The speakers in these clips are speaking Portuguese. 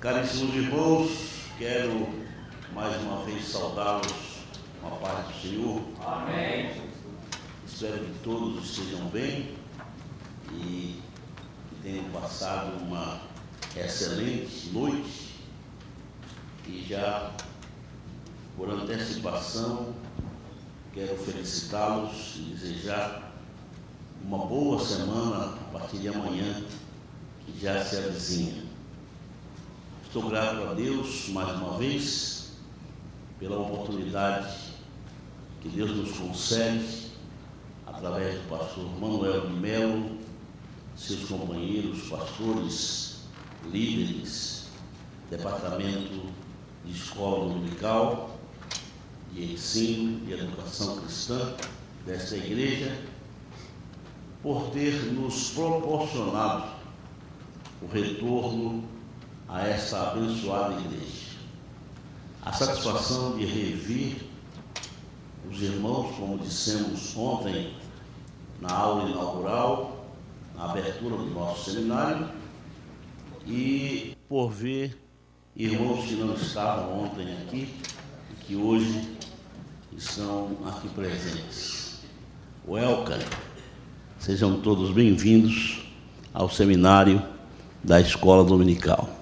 Caríssimos irmãos, quero mais uma vez saudá-los com a paz do Senhor. Amém. Espero que todos estejam bem e tenham passado uma excelente noite. E já, por antecipação, quero felicitá-los e desejar uma boa semana a partir de amanhã, que já se avizinha. Estou grato a Deus, mais uma vez, pela oportunidade que Deus nos concede, através do pastor Manuel de Melo, seus companheiros, pastores, líderes, departamento de escola dominical, de ensino e educação cristã desta igreja, por ter nos proporcionado o retorno a essa abençoada igreja. A satisfação de rever os irmãos, como dissemos ontem na aula inaugural, na abertura do nosso seminário, e por ver irmãos que não estavam ontem aqui e que hoje estão aqui presentes. Welcome! Sejam todos bem-vindos ao seminário da Escola Dominical.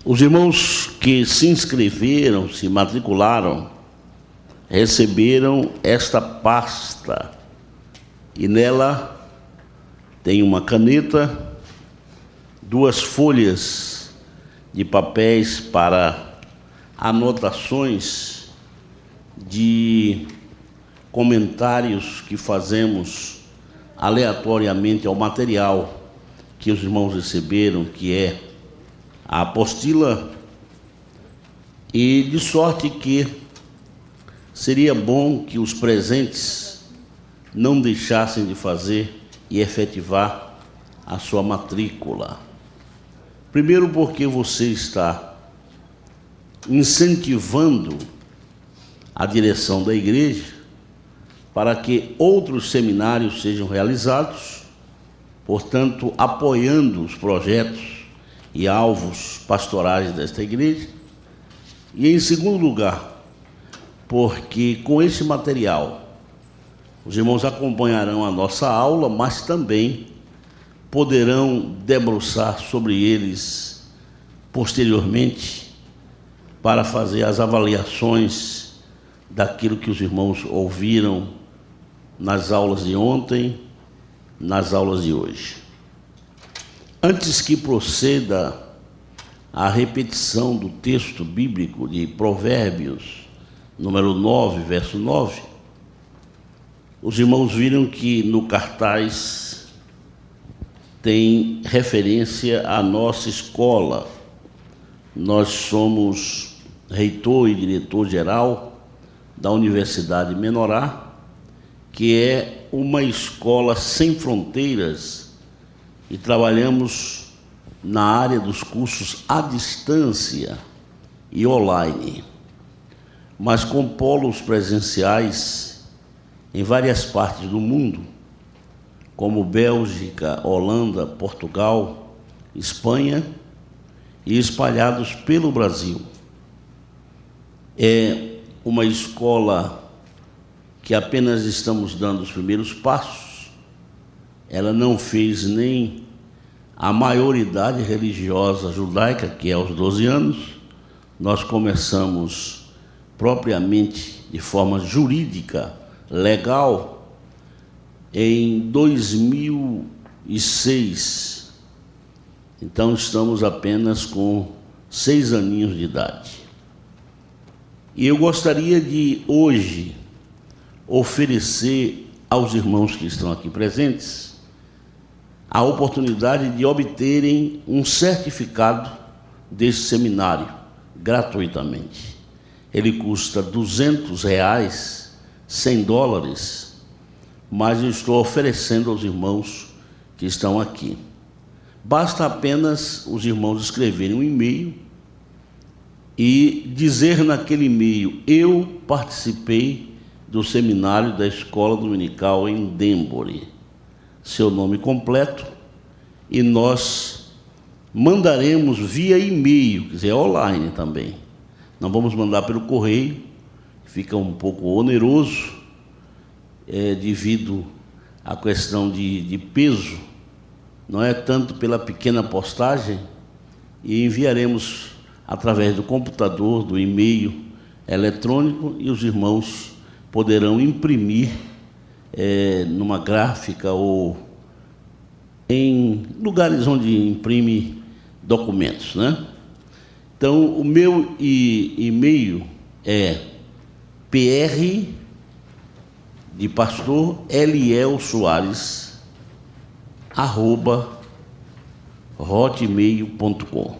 Os irmãos que se inscreveram, se matricularam, receberam esta pasta e nela tem uma caneta, 2 folhas de papéis para anotações de comentários que fazemos aleatoriamente ao material que os irmãos receberam, que é a apostila, e de sorte que seria bom que os presentes não deixassem de fazer e efetivar a sua matrícula. Primeiro, porque você está incentivando a direção da igreja para que outros seminários sejam realizados, portanto, apoiando os projetos e alvos pastorais desta igreja. E, em segundo lugar, porque com esse material os irmãos acompanharão a nossa aula, mas também poderão debruçar sobre eles posteriormente para fazer as avaliações daquilo que os irmãos ouviram nas aulas de ontem, nas aulas de hoje. Antes que proceda a repetição do texto bíblico de Provérbios, número 9, verso 9, os irmãos viram que no cartaz tem referência à nossa escola. Nós somos reitor e diretor-geral da Universidade Menorá, que é uma escola sem fronteiras, e trabalhamos na área dos cursos à distância e online, mas com polos presenciais em várias partes do mundo, como Bélgica, Holanda, Portugal, Espanha, e espalhados pelo Brasil. É uma escola que apenas estamos dando os primeiros passos. Ela não fez nem a maioridade religiosa judaica, que é aos 12 anos. Nós começamos propriamente, de forma jurídica, legal, em 2006. Então, estamos apenas com 6 aninhos de idade. E eu gostaria de, hoje, oferecer aos irmãos que estão aqui presentes a oportunidade de obterem um certificado desse seminário, gratuitamente. Ele custa R$200, $100, mas eu estou oferecendo aos irmãos que estão aqui. Basta apenas os irmãos escreverem um e-mail e dizer naquele e-mail: eu participei do seminário da Escola Dominical em Denbury, seu nome completo, e nós mandaremos via e-mail, quer dizer, online também. Não vamos mandar pelo correio, fica um pouco oneroso, devido à questão de peso, não é tanto pela pequena postagem, e enviaremos através do computador, do e-mail eletrônico, e os irmãos poderão imprimir numa gráfica ou em lugares onde imprime documentos, né? Então, o meu e-mail é PR de pastor Eliel Soares @hotmail.com.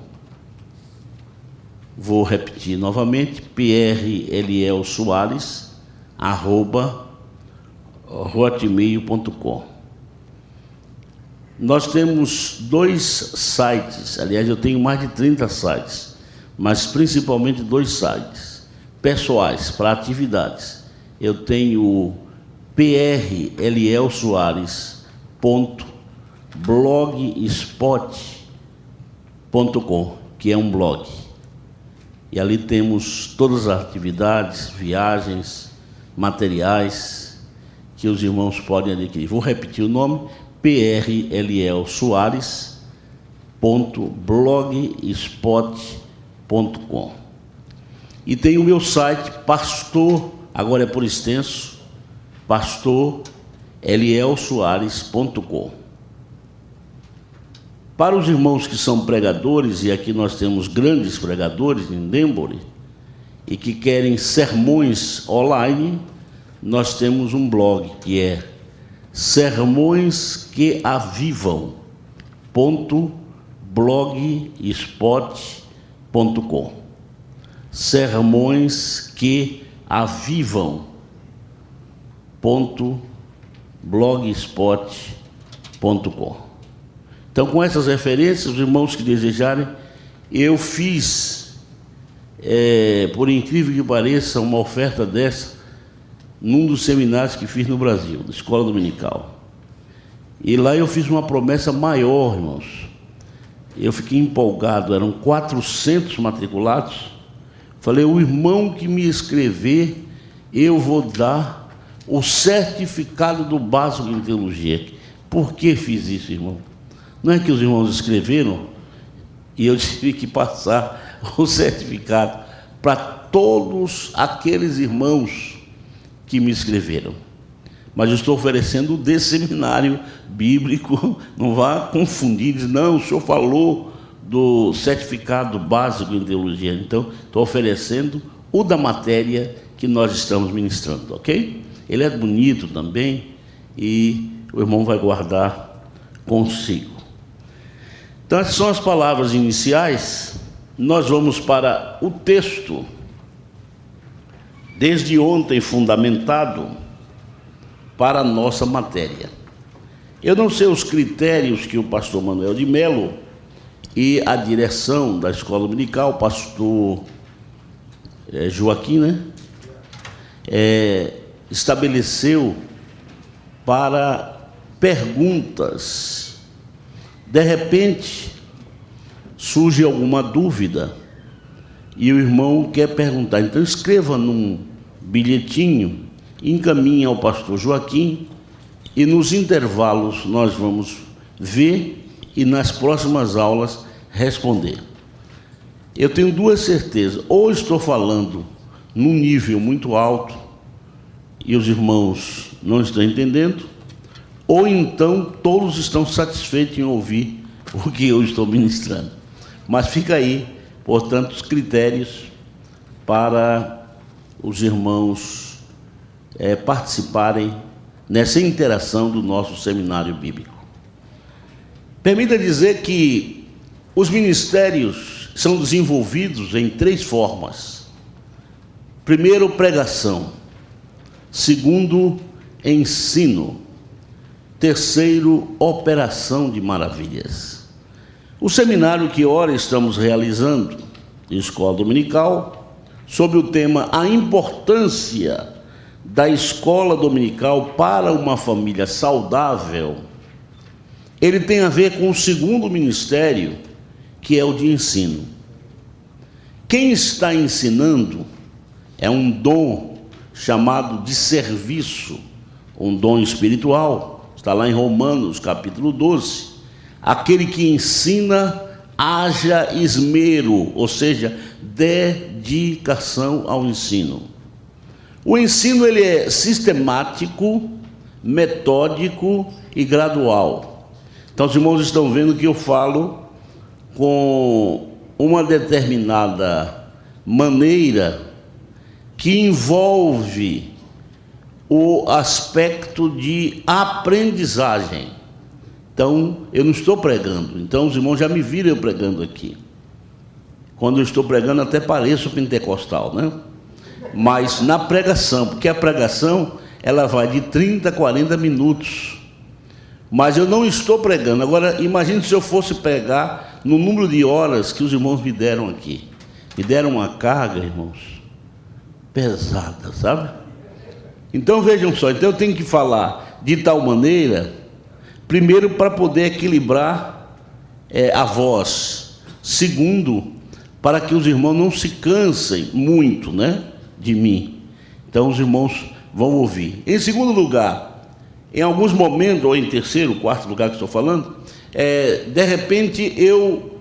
Vou repetir novamente, Eliel Soares @hotmail.com. Nós temos 2 sites, aliás, eu tenho mais de 30 sites, mas principalmente 2 sites pessoais para atividades. Eu tenho o prelielsoares.blogspot.com, que é um blog. E ali temos todas as atividades, viagens, materiais que os irmãos podem adquirir. Vou repetir o nome, prelielsoares.blogspot.com. E tem o meu site, pastor, agora é por extenso, pastorelielsoares.com. Para os irmãos que são pregadores, e aqui nós temos grandes pregadores em Denbury, e que querem sermões online, nós temos um blog que é sermõesqueavivam.blogspot.com. sermõesqueavivam.blogspot.com. Então, com essas referências, os irmãos que desejarem, eu fiz, por incrível que pareça, uma oferta dessa num dos seminários que fiz no Brasil, da Escola Dominical. E lá eu fiz uma promessa maior, irmãos. Eu fiquei empolgado, eram 400 matriculados. Falei, o irmão que me escrever, eu vou dar o certificado do básico em teologia. Por que fiz isso, irmão? Não é que os irmãos escreveram e eu tive que passar o certificado para todos aqueles irmãos que me escreveram. Mas eu estou oferecendo desse seminário bíblico, não vá confundir, diz, não, o senhor falou do certificado básico em teologia, então estou oferecendo o da matéria que nós estamos ministrando, ok? Ele é bonito também e o irmão vai guardar consigo. Então, essas são as palavras iniciais. Nós vamos para o texto, desde ontem fundamentado, para a nossa matéria. Eu não sei os critérios que o pastor Manuel de Melo e a direção da Escola Dominical, o pastor Joaquim, né? Estabeleceu para perguntas. De repente, surge alguma dúvida e o irmão quer perguntar. Então, escreva num bilhetinho, encaminhe ao pastor Joaquim e nos intervalos nós vamos ver e nas próximas aulas responder. Eu tenho 2 certezas. Ou estou falando num nível muito alto e os irmãos não estão entendendo, ou então todos estão satisfeitos em ouvir o que eu estou ministrando. Mas fica aí, portanto, os critérios para os irmãos participarem nessa interação do nosso seminário bíblico. Permita dizer que os ministérios são desenvolvidos em 3 formas. Primeiro, pregação. Segundo, ensino. Terceiro, operação de maravilhas. O seminário que ora estamos realizando, em Escola Dominical, sobre o tema A Importância da Escola Dominical para uma Família Saudável, ele tem a ver com o segundo ministério que é o de ensino. Quem está ensinando é um dom chamado de serviço, um dom espiritual. Está lá em Romanos, capítulo 12. Aquele que ensina, haja esmero, ou seja, dedicação ao ensino. O ensino ele é sistemático, metódico e gradual. Então, os irmãos estão vendo que eu falo com uma determinada maneira que envolve o aspecto de aprendizagem. Então, eu não estou pregando. Então, os irmãos já me viram eu pregando aqui. Quando eu estou pregando, até pareço pentecostal, né? Mas na pregação, porque a pregação, ela vai de 30 a 40 minutos. Mas eu não estou pregando. Agora, imagine se eu fosse pregar no número de horas que os irmãos me deram aqui. Me deram uma carga, irmãos, pesada, sabe? Então, vejam só. Então, eu tenho que falar de tal maneira, primeiro, para poder equilibrar a voz. Segundo, para que os irmãos não se cansem muito, né, de mim. Então, os irmãos vão ouvir. Em segundo lugar, em alguns momentos, ou em terceiro, quarto lugar que estou falando, de repente eu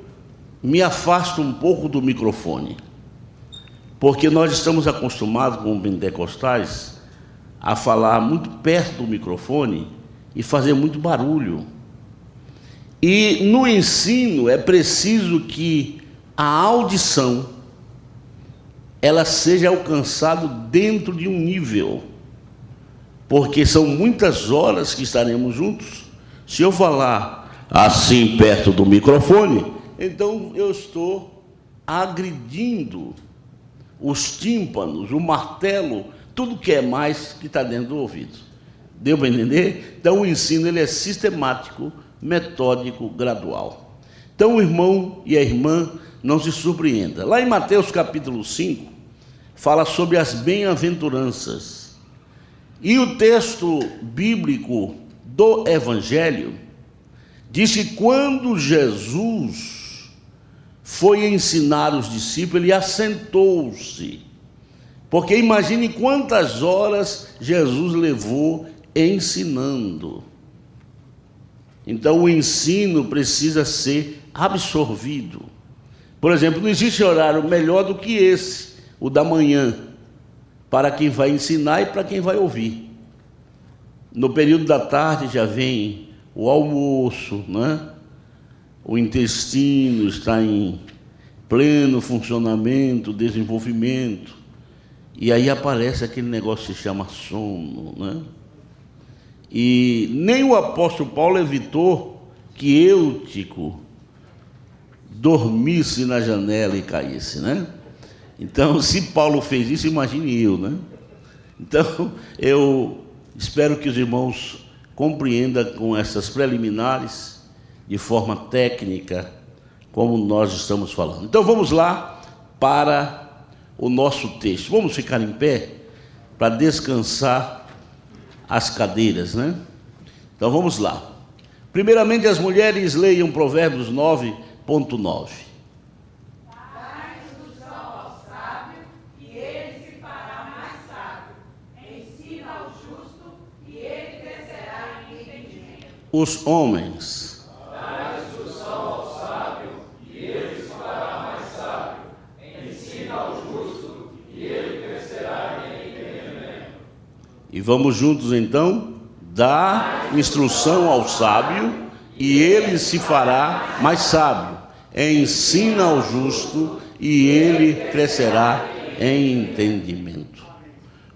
me afasto um pouco do microfone, porque nós estamos acostumados com pentecostais a falar muito perto do microfone e fazer muito barulho. E no ensino é preciso que a audição ela seja alcançada dentro de um nível, porque são muitas horas que estaremos juntos. Se eu falar assim perto do microfone, então eu estou agredindo os tímpanos, o martelo, tudo que é mais que está dentro do ouvido. Deu para entender? Então o ensino ele é sistemático, metódico, gradual. Então o irmão e a irmã não se surpreenda. Lá em Mateus capítulo 5, fala sobre as bem-aventuranças. E o texto bíblico do Evangelho diz que quando Jesus foi ensinar os discípulos, ele assentou-se. Porque imagine quantas horas Jesus levou ensinando. Então o ensino precisa ser absorvido. Por exemplo, não existe horário melhor do que esse, o da manhã, para quem vai ensinar e para quem vai ouvir. No período da tarde já vem o almoço, né? O intestino está em pleno funcionamento, desenvolvimento, e aí aparece aquele negócio que se chama sono, né? E nem o apóstolo Paulo evitou que Eutico dormisse na janela e caísse, né? Então, se Paulo fez isso, imagine eu, né? Então, eu espero que os irmãos compreendam com essas preliminares, de forma técnica, como nós estamos falando. Então, vamos lá para o nosso texto. Vamos ficar em pé para descansar as cadeiras, né? Então, vamos lá. Primeiramente, as mulheres leiam Provérbios 9.9. Os homens. Dá instrução ao sábio, e ele se fará mais sábio. Ensina ao justo, e ele crescerá em entendimento. E vamos juntos então. Dá instrução ao sábio, e ele se fará mais sábio. Ensina ao justo, e ele crescerá em entendimento.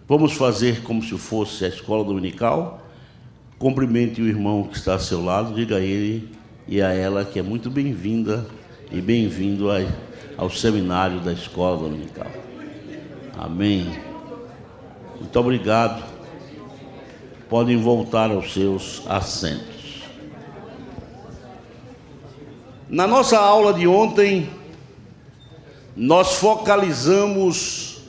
Vamos fazer como se fosse a escola dominical. Cumprimente o irmão que está ao seu lado, diga a ele e a ela que é muito bem-vinda e bem-vindo ao seminário da escola dominical. Amém. Muito obrigado. Podem voltar aos seus assentos. Na nossa aula de ontem, nós focalizamos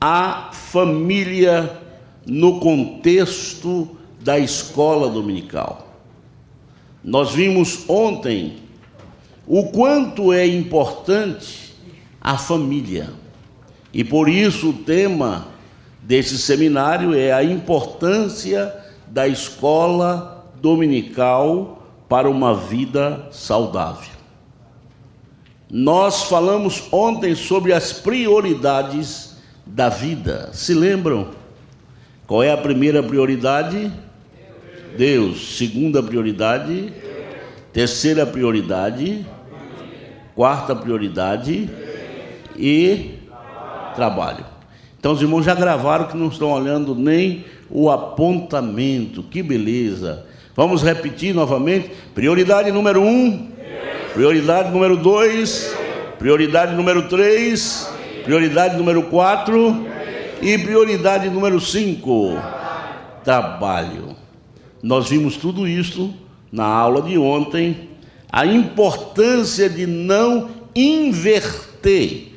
a família no contexto da escola dominical. Nós vimos ontem o quanto é importante a família. E por isso o tema desse seminário é a importância da escola dominical para uma vida saudável. Nós falamos ontem sobre as prioridades da vida. Se lembram? Qual é a primeira prioridade? Deus. Segunda prioridade? Terceira prioridade? Quarta prioridade? E trabalho. Então os irmãos já gravaram que não estão olhando nem o apontamento. Que beleza! Vamos repetir novamente. Prioridade número 1, prioridade número 2, prioridade número 3, prioridade número 4 e prioridade número 5, trabalho. Nós vimos tudo isso na aula de ontem, a importância de não inverter,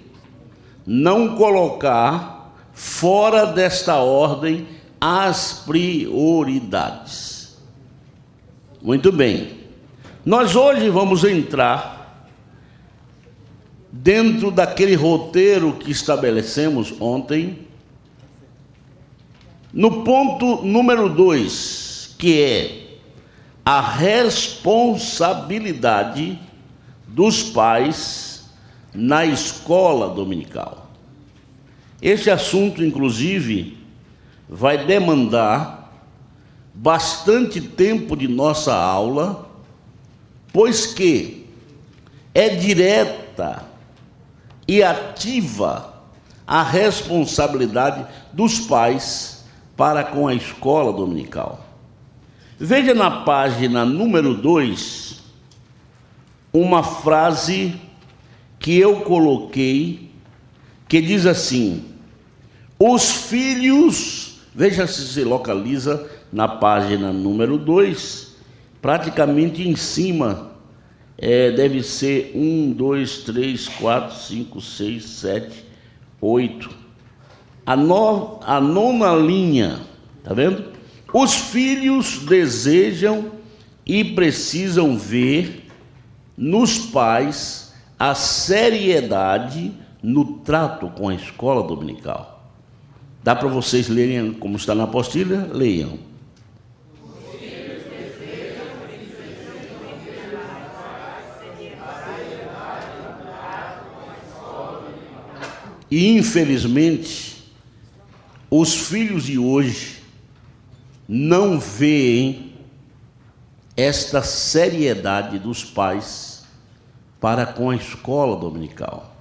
não colocar fora desta ordem as prioridades. Muito bem. Nós hoje vamos entrar dentro daquele roteiro que estabelecemos ontem, no ponto número 2, que é a responsabilidade dos pais na escola dominical. Este assunto, inclusive, vai demandar bastante tempo de nossa aula, pois que é direta e ativa a responsabilidade dos pais para com a escola dominical. Veja na página número 2 uma frase que eu coloquei, que diz assim: os filhos, veja se localiza na página número 2, praticamente em cima, deve ser 1, 2, 3, 4, 5, 6, 7, 8. A nona linha, está vendo? Os filhos desejam e precisam ver nos pais a seriedade no trato com a escola dominical. Dá para vocês lerem como está na apostila? Leiam. E, infelizmente, os filhos de hoje não veem esta seriedade dos pais para com a escola dominical.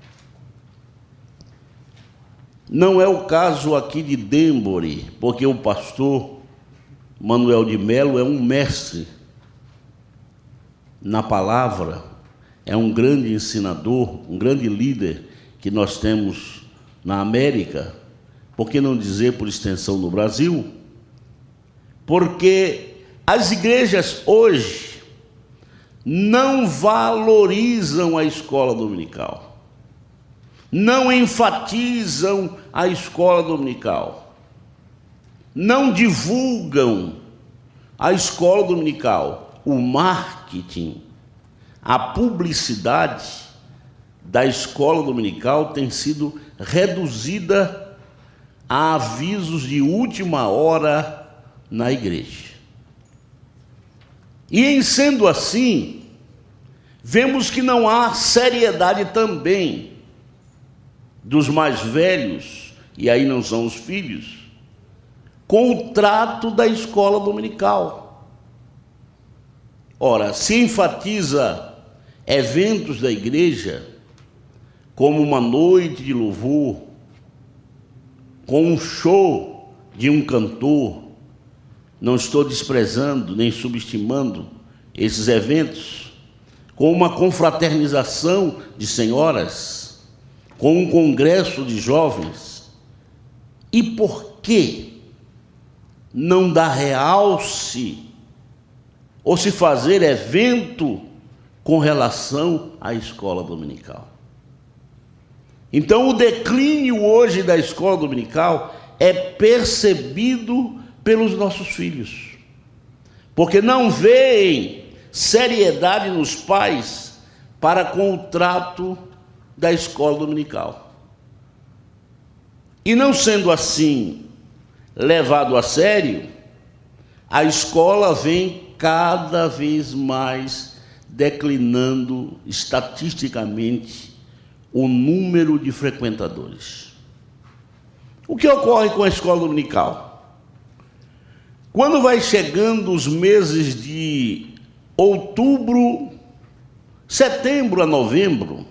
Não é o caso aqui de Denbury, porque o pastor Manuel de Melo é um mestre na palavra, é um grande ensinador, um grande líder que nós temos na América, por que não dizer por extensão no Brasil? Porque as igrejas hoje não valorizam a escola dominical, não enfatizam a escola dominical, não divulgam a escola dominical. O marketing, a publicidade da escola dominical tem sido reduzida a avisos de última hora na igreja. E em sendo assim, vemos que não há seriedade também dos mais velhos, e aí não são os filhos, com o trato da escola dominical. Ora, se enfatiza eventos da igreja, como uma noite de louvor, com um show de um cantor, não estou desprezando nem subestimando esses eventos, com uma confraternização de senhoras, com um congresso de jovens. E por que não dar realce ou se fazer evento com relação à escola dominical? Então, o declínio hoje da escola dominical é percebido pelos nossos filhos, porque não veem seriedade nos pais para com o trato da escola dominical. E não sendo assim levado a sério, a escola vem cada vez mais declinando estatisticamente o número de frequentadores. O que ocorre com a escola dominical? Quando vai chegando os meses de outubro, setembro a novembro,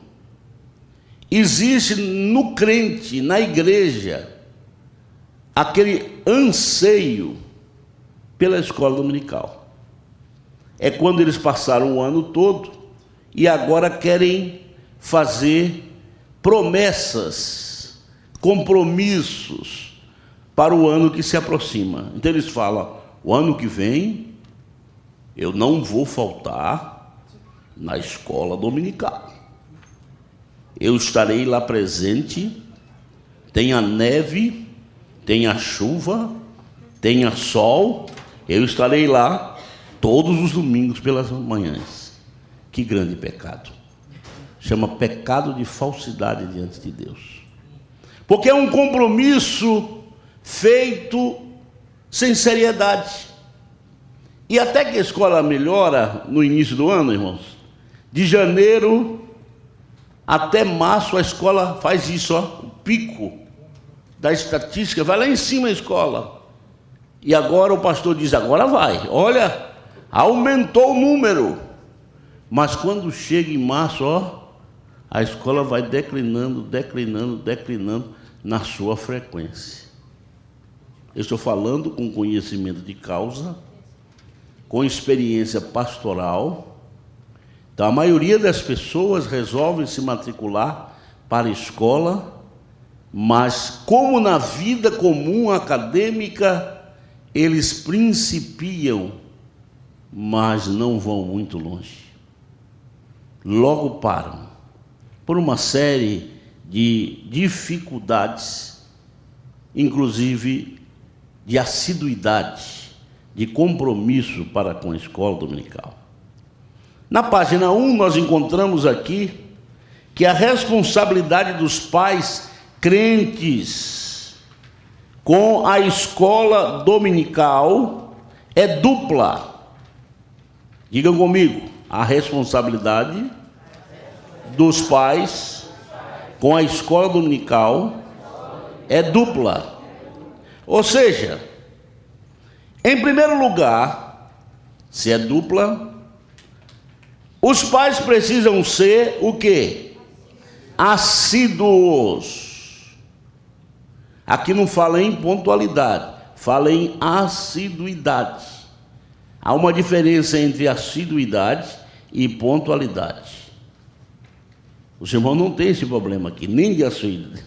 existe no crente, na igreja, aquele anseio pela escola dominical. É quando eles passaram o ano todo e agora querem fazer promessas, compromissos para o ano que se aproxima. Então eles falam: o ano que vem eu não vou faltar na escola dominical. Eu estarei lá presente, tenha neve, tenha chuva, tenha sol, eu estarei lá todos os domingos pelas manhãs. Que grande pecado! Chama pecado de falsidade diante de Deus. Porque é um compromisso feito sem seriedade. E até que a escola melhora no início do ano, irmãos, de janeiro até março a escola faz isso, ó, o pico da estatística, vai lá em cima a escola. E agora o pastor diz: agora vai, olha, aumentou o número. Mas quando chega em março, ó, a escola vai declinando na sua frequência. Eu estou falando com conhecimento de causa, com experiência pastoral. Então, a maioria das pessoas resolvem se matricular para a escola, mas como na vida comum acadêmica, eles principiam, mas não vão muito longe. Logo param, por uma série de dificuldades, inclusive de assiduidade, de compromisso para com a escola dominical. Na página 1, nós encontramos aqui que a responsabilidade dos pais crentes com a escola dominical é dupla. Digam comigo: a responsabilidade dos pais com a escola dominical é dupla. Ou seja, em primeiro lugar, se é dupla, os pais precisam ser o quê? Assíduos. Aqui não fala em pontualidade, fala em assiduidade. Há uma diferença entre assiduidade e pontualidade. Os irmãos não têm esse problema aqui, nem de assiduidade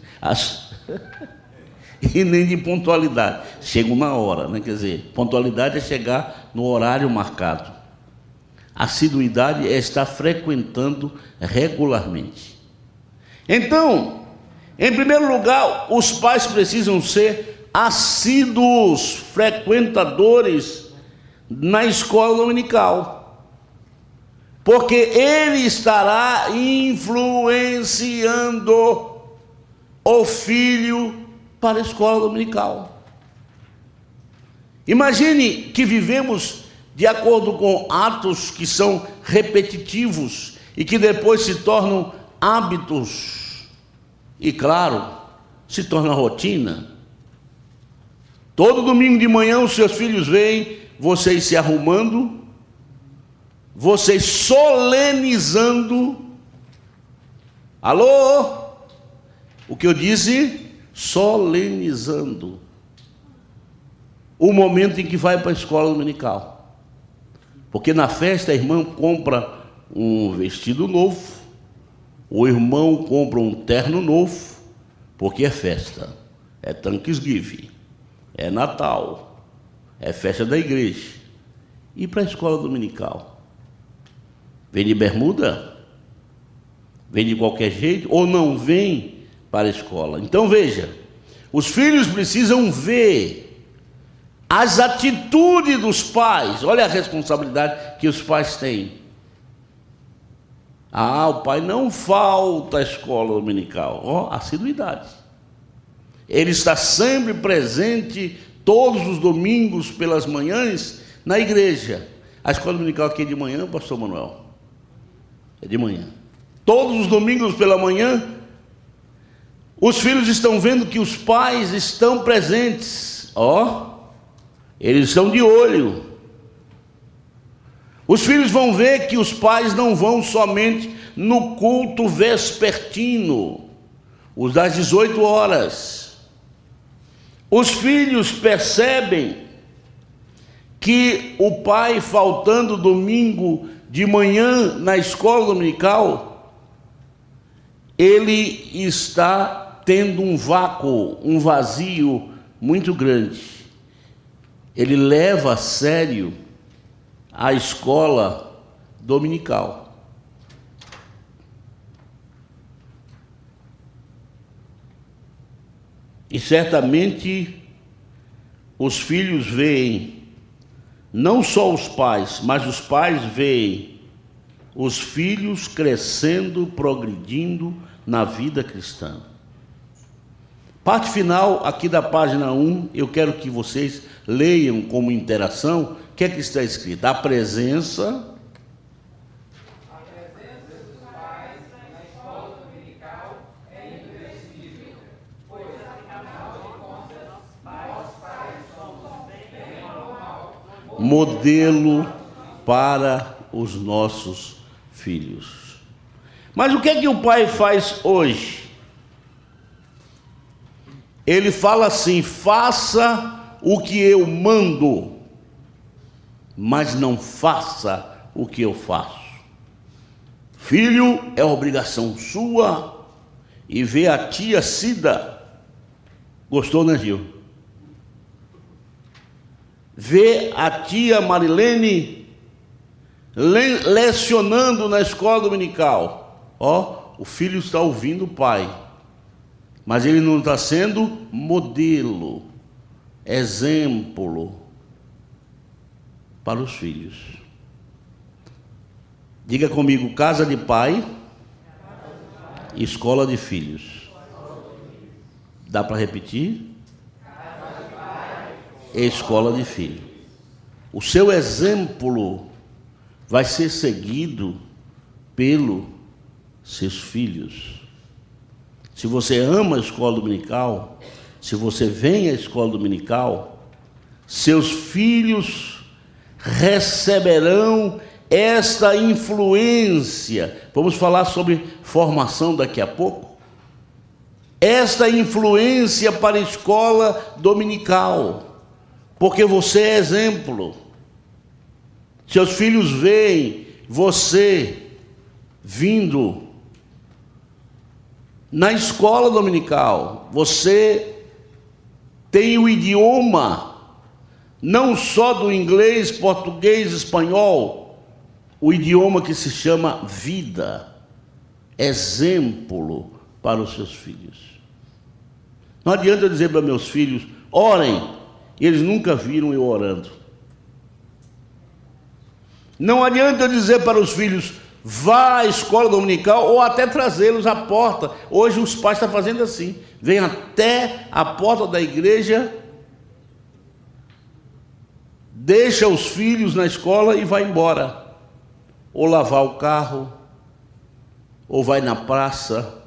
e nem de pontualidade. Chegam na hora, né? Quer dizer, pontualidade é chegar no horário marcado. Assiduidade é estar frequentando regularmente. Então, em primeiro lugar, os pais precisam ser assíduos, frequentadores na escola dominical, porque ele estará influenciando o filho para a escola dominical. Imagine que vivemos de acordo com atos que são repetitivos e que depois se tornam hábitos e, claro, se torna rotina. Todo domingo de manhã os seus filhos veem vocês se arrumando, vocês solenizando. Alô? O que eu disse? Solenizando o momento em que vai para a escola dominical. Porque na festa a irmã compra um vestido novo, o irmão compra um terno novo, porque é festa, é Thanksgiving, é Natal, é festa da igreja. E para a escola dominical? Vem de bermuda? Vem de qualquer jeito? Ou não vem para a escola? Então veja, os filhos precisam ver as atitudes dos pais. Olha a responsabilidade que os pais têm. Ah, o pai não falta à escola dominical. Ó, assiduidade. Ele está sempre presente todos os domingos pelas manhãs na igreja. A escola dominical aqui é de manhã, pastor Manuel? É de manhã. Todos os domingos pela manhã, os filhos estão vendo que os pais estão presentes. Ó, eles estão de olho. Os filhos vão ver que os pais não vão somente no culto vespertino, os das 18 horas. Os filhos percebem que o pai faltando domingo de manhã na escola dominical, ele está tendo um vácuo, um vazio muito grande. Ele leva a sério a escola dominical. E certamente os filhos veem, não só os pais, mas os pais veem os filhos crescendo, progredindo na vida cristã. Parte final aqui da página 1, eu quero que vocês leiam como interação. O que é que está escrito? A presença dos pais na escola dominical é imprescindível, pois, afinal de contas, nós pais somos bem ou mal modelo para os nossos filhos. Mas o que é que o pai faz hoje? Ele fala assim: faça o que eu mando, mas não faça o que eu faço. Filho, é obrigação sua e ver a tia Cida. Gostou, né, Gil? Ver a tia Marilene lecionando na escola dominical. Ó, o filho está ouvindo o pai, mas ele não está sendo modelo, exemplo para os filhos. Diga comigo: casa de pai, escola de filhos. Dá para repetir? Escola de filho. O seu exemplo vai ser seguido pelos seus filhos. Se você ama a escola dominical, se você vem à escola dominical, seus filhos receberão esta influência. Vamos falar sobre formação daqui a pouco. Esta influência para a escola dominical, porque você é exemplo. Seus filhos veem você vindo na escola dominical. Você tem o idioma não só do inglês, português, espanhol, o idioma que se chama vida, exemplo para os seus filhos. Não adianta eu dizer para meus filhos: orem, eles nunca viram eu orando. Não adianta eu dizer para os filhos: vá à escola dominical, ou até trazê-los à porta. Hoje os pais estão fazendo assim, vem até a porta da igreja, deixa os filhos na escola e vai embora, ou lavar o carro, ou vai na praça,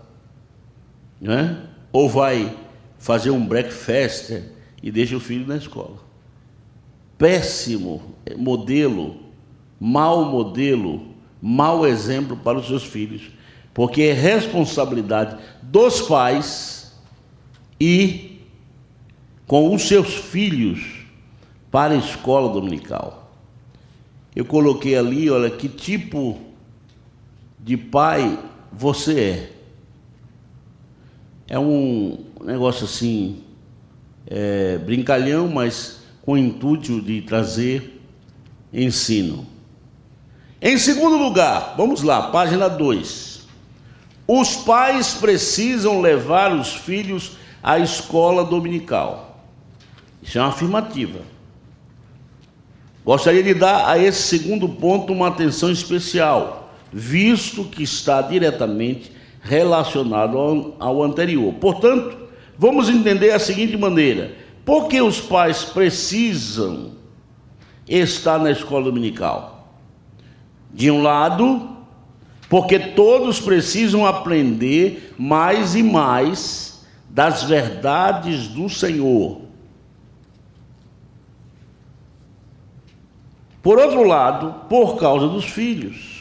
né? Ou vai fazer um breakfast e deixa o filho na escola. Péssimo modelo, mau exemplo para os seus filhos, porque é responsabilidade dos pais ir com os seus filhos para a escola dominical. Eu coloquei ali, olha, que tipo de pai você é. É um negócio assim, brincalhão, mas com o intuito de trazer ensino. Em segundo lugar, vamos lá, página 2. Os pais precisam levar os filhos à escola dominical. Isso é uma afirmativa. Gostaria de dar a esse segundo ponto uma atenção especial. visto que está diretamente relacionado ao anterior. Portanto, vamos entender a seguinte maneira: por que os pais precisam estar na escola dominical? De um lado, porque todos precisam aprender mais e mais das verdades do Senhor. Por outro lado, por causa dos filhos.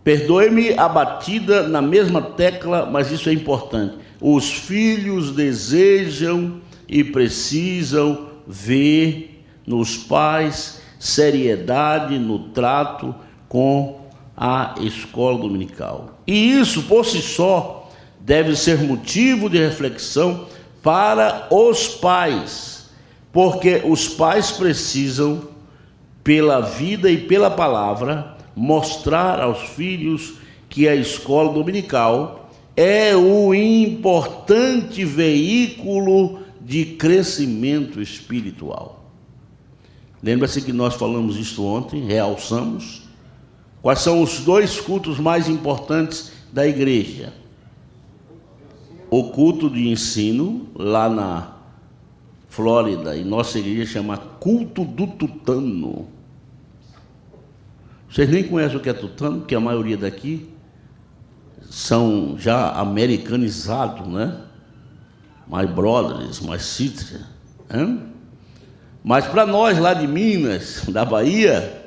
Perdoe-me a batida na mesma tecla, mas isso é importante. Os filhos desejam e precisam ver nos pais seriedade no trato com a escola dominical. E isso, por si só, deve ser motivo de reflexão para os pais, porque os pais precisam, pela vida e pela palavra, mostrar aos filhos que a escola dominical é o importante veículo de crescimento espiritual. Lembra-se que nós falamos isso ontem, realçamos. Quais são os dois cultos mais importantes da igreja? O culto de ensino, lá na Flórida, e nossa igreja chama culto do tutano. Vocês nem conhecem o que é tutano, porque a maioria daqui são já americanizados, né? My brothers, my sisters. Mas para nós lá de Minas, da Bahia,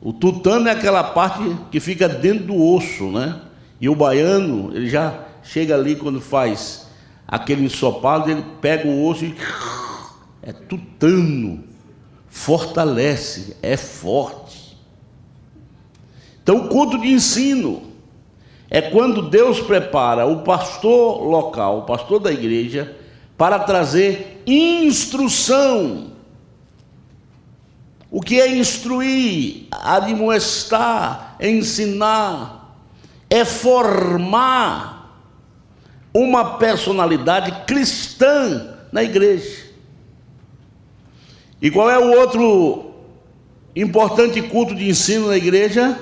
o tutano é aquela parte que fica dentro do osso, né? E o baiano, ele já chega ali quando faz aquele ensopado, ele pega o osso e é tutano, fortalece, é forte. Então, o culto de ensino é quando Deus prepara o pastor local, o pastor da igreja, para trazer instrução. O que é instruir? Admoestar, ensinar, é formar uma personalidade cristã na igreja. E qual é o outro importante culto de ensino na igreja?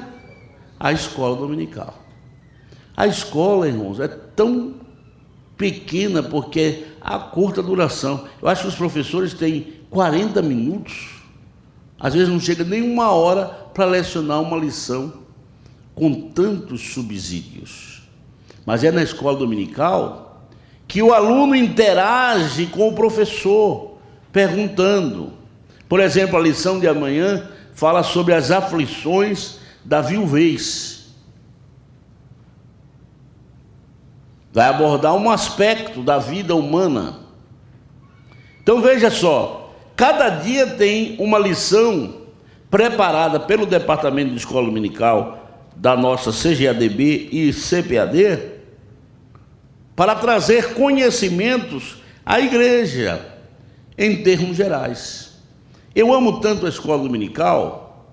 A escola dominical. A escola, irmãos, é tão pequena porque há curta duração. Eu acho que os professores têm 40 minutos, às vezes não chega nem uma hora para lecionar uma lição com tantos subsídios. Mas é na escola dominical que o aluno interage com o professor, perguntando. Por exemplo, a lição de amanhã fala sobre as aflições da viuvez. Vai abordar um aspecto da vida humana. Então veja só, cada dia tem uma lição preparada pelo Departamento de Escola Dominical da nossa CGADB e CPAD para trazer conhecimentos à igreja em termos gerais. Eu amo tanto a escola dominical.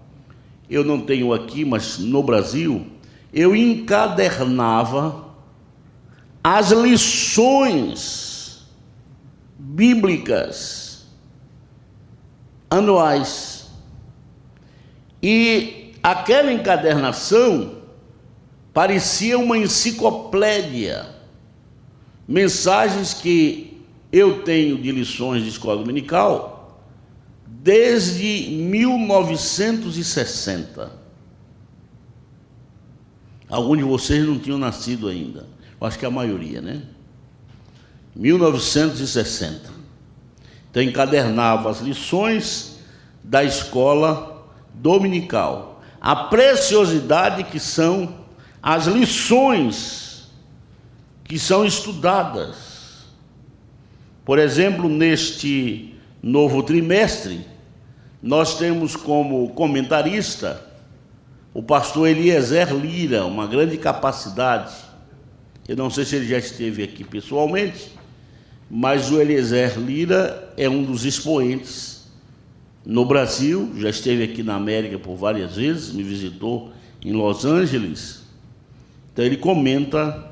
Eu não tenho aqui, mas no Brasil, eu encadernava as lições bíblicas anuais. E aquela encadernação parecia uma enciclopédia. Mensagens que eu tenho de lições de escola dominical desde 1960. Alguns de vocês não tinham nascido ainda. Eu acho que a maioria, né? 1960. Então, encadernava as lições da escola dominical. A preciosidade que são as lições que são estudadas. Por exemplo, neste novo trimestre, nós temos como comentarista o pastor Eliezer Lira, uma grande capacidade. Eu não sei se ele já esteve aqui pessoalmente, mas o Eliezer Lira é um dos expoentes no Brasil, já esteve aqui na América por várias vezes, me visitou em Los Angeles. Então ele comenta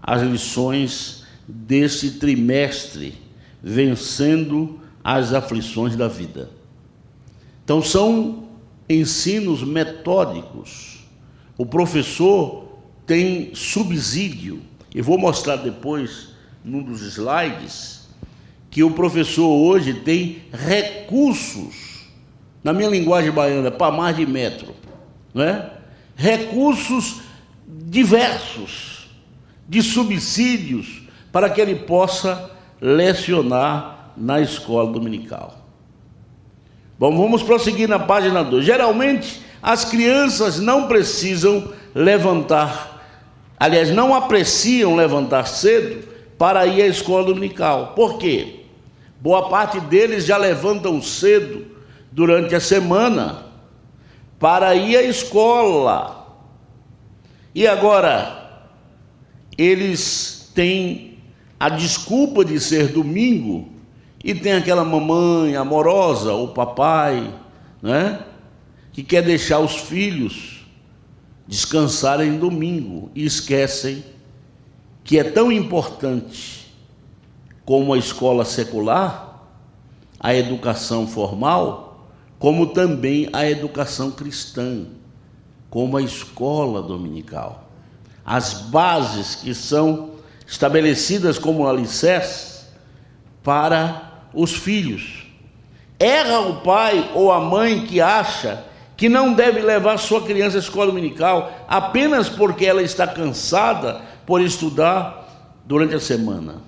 as lições desse trimestre, vencendo as aflições da vida. Então são ensinos metódicos. O professor tem subsídio. Eu vou mostrar depois, num dos slides, que o professor hoje tem recursos, na minha linguagem baiana, para mais de metro, não é? Recursos diversos de subsídios para que ele possa lecionar na escola dominical. Bom, vamos prosseguir na página 2. Geralmente, as crianças não precisam levantar, aliás, não apreciam levantar cedo para ir à escola dominical. Por quê? Boa parte deles já levantam cedo durante a semana para ir à escola. E agora, eles têm a desculpa de ser domingo e tem aquela mamãe amorosa, ou papai, né, que quer deixar os filhos descansarem domingo e esquecem que é tão importante como a escola secular, a educação formal, como também a educação cristã, como a escola dominical. As bases que são estabelecidas como alicerce para os filhos. Erra o pai ou a mãe que acha que não deve levar sua criança à escola dominical apenas porque ela está cansada por estudar durante a semana,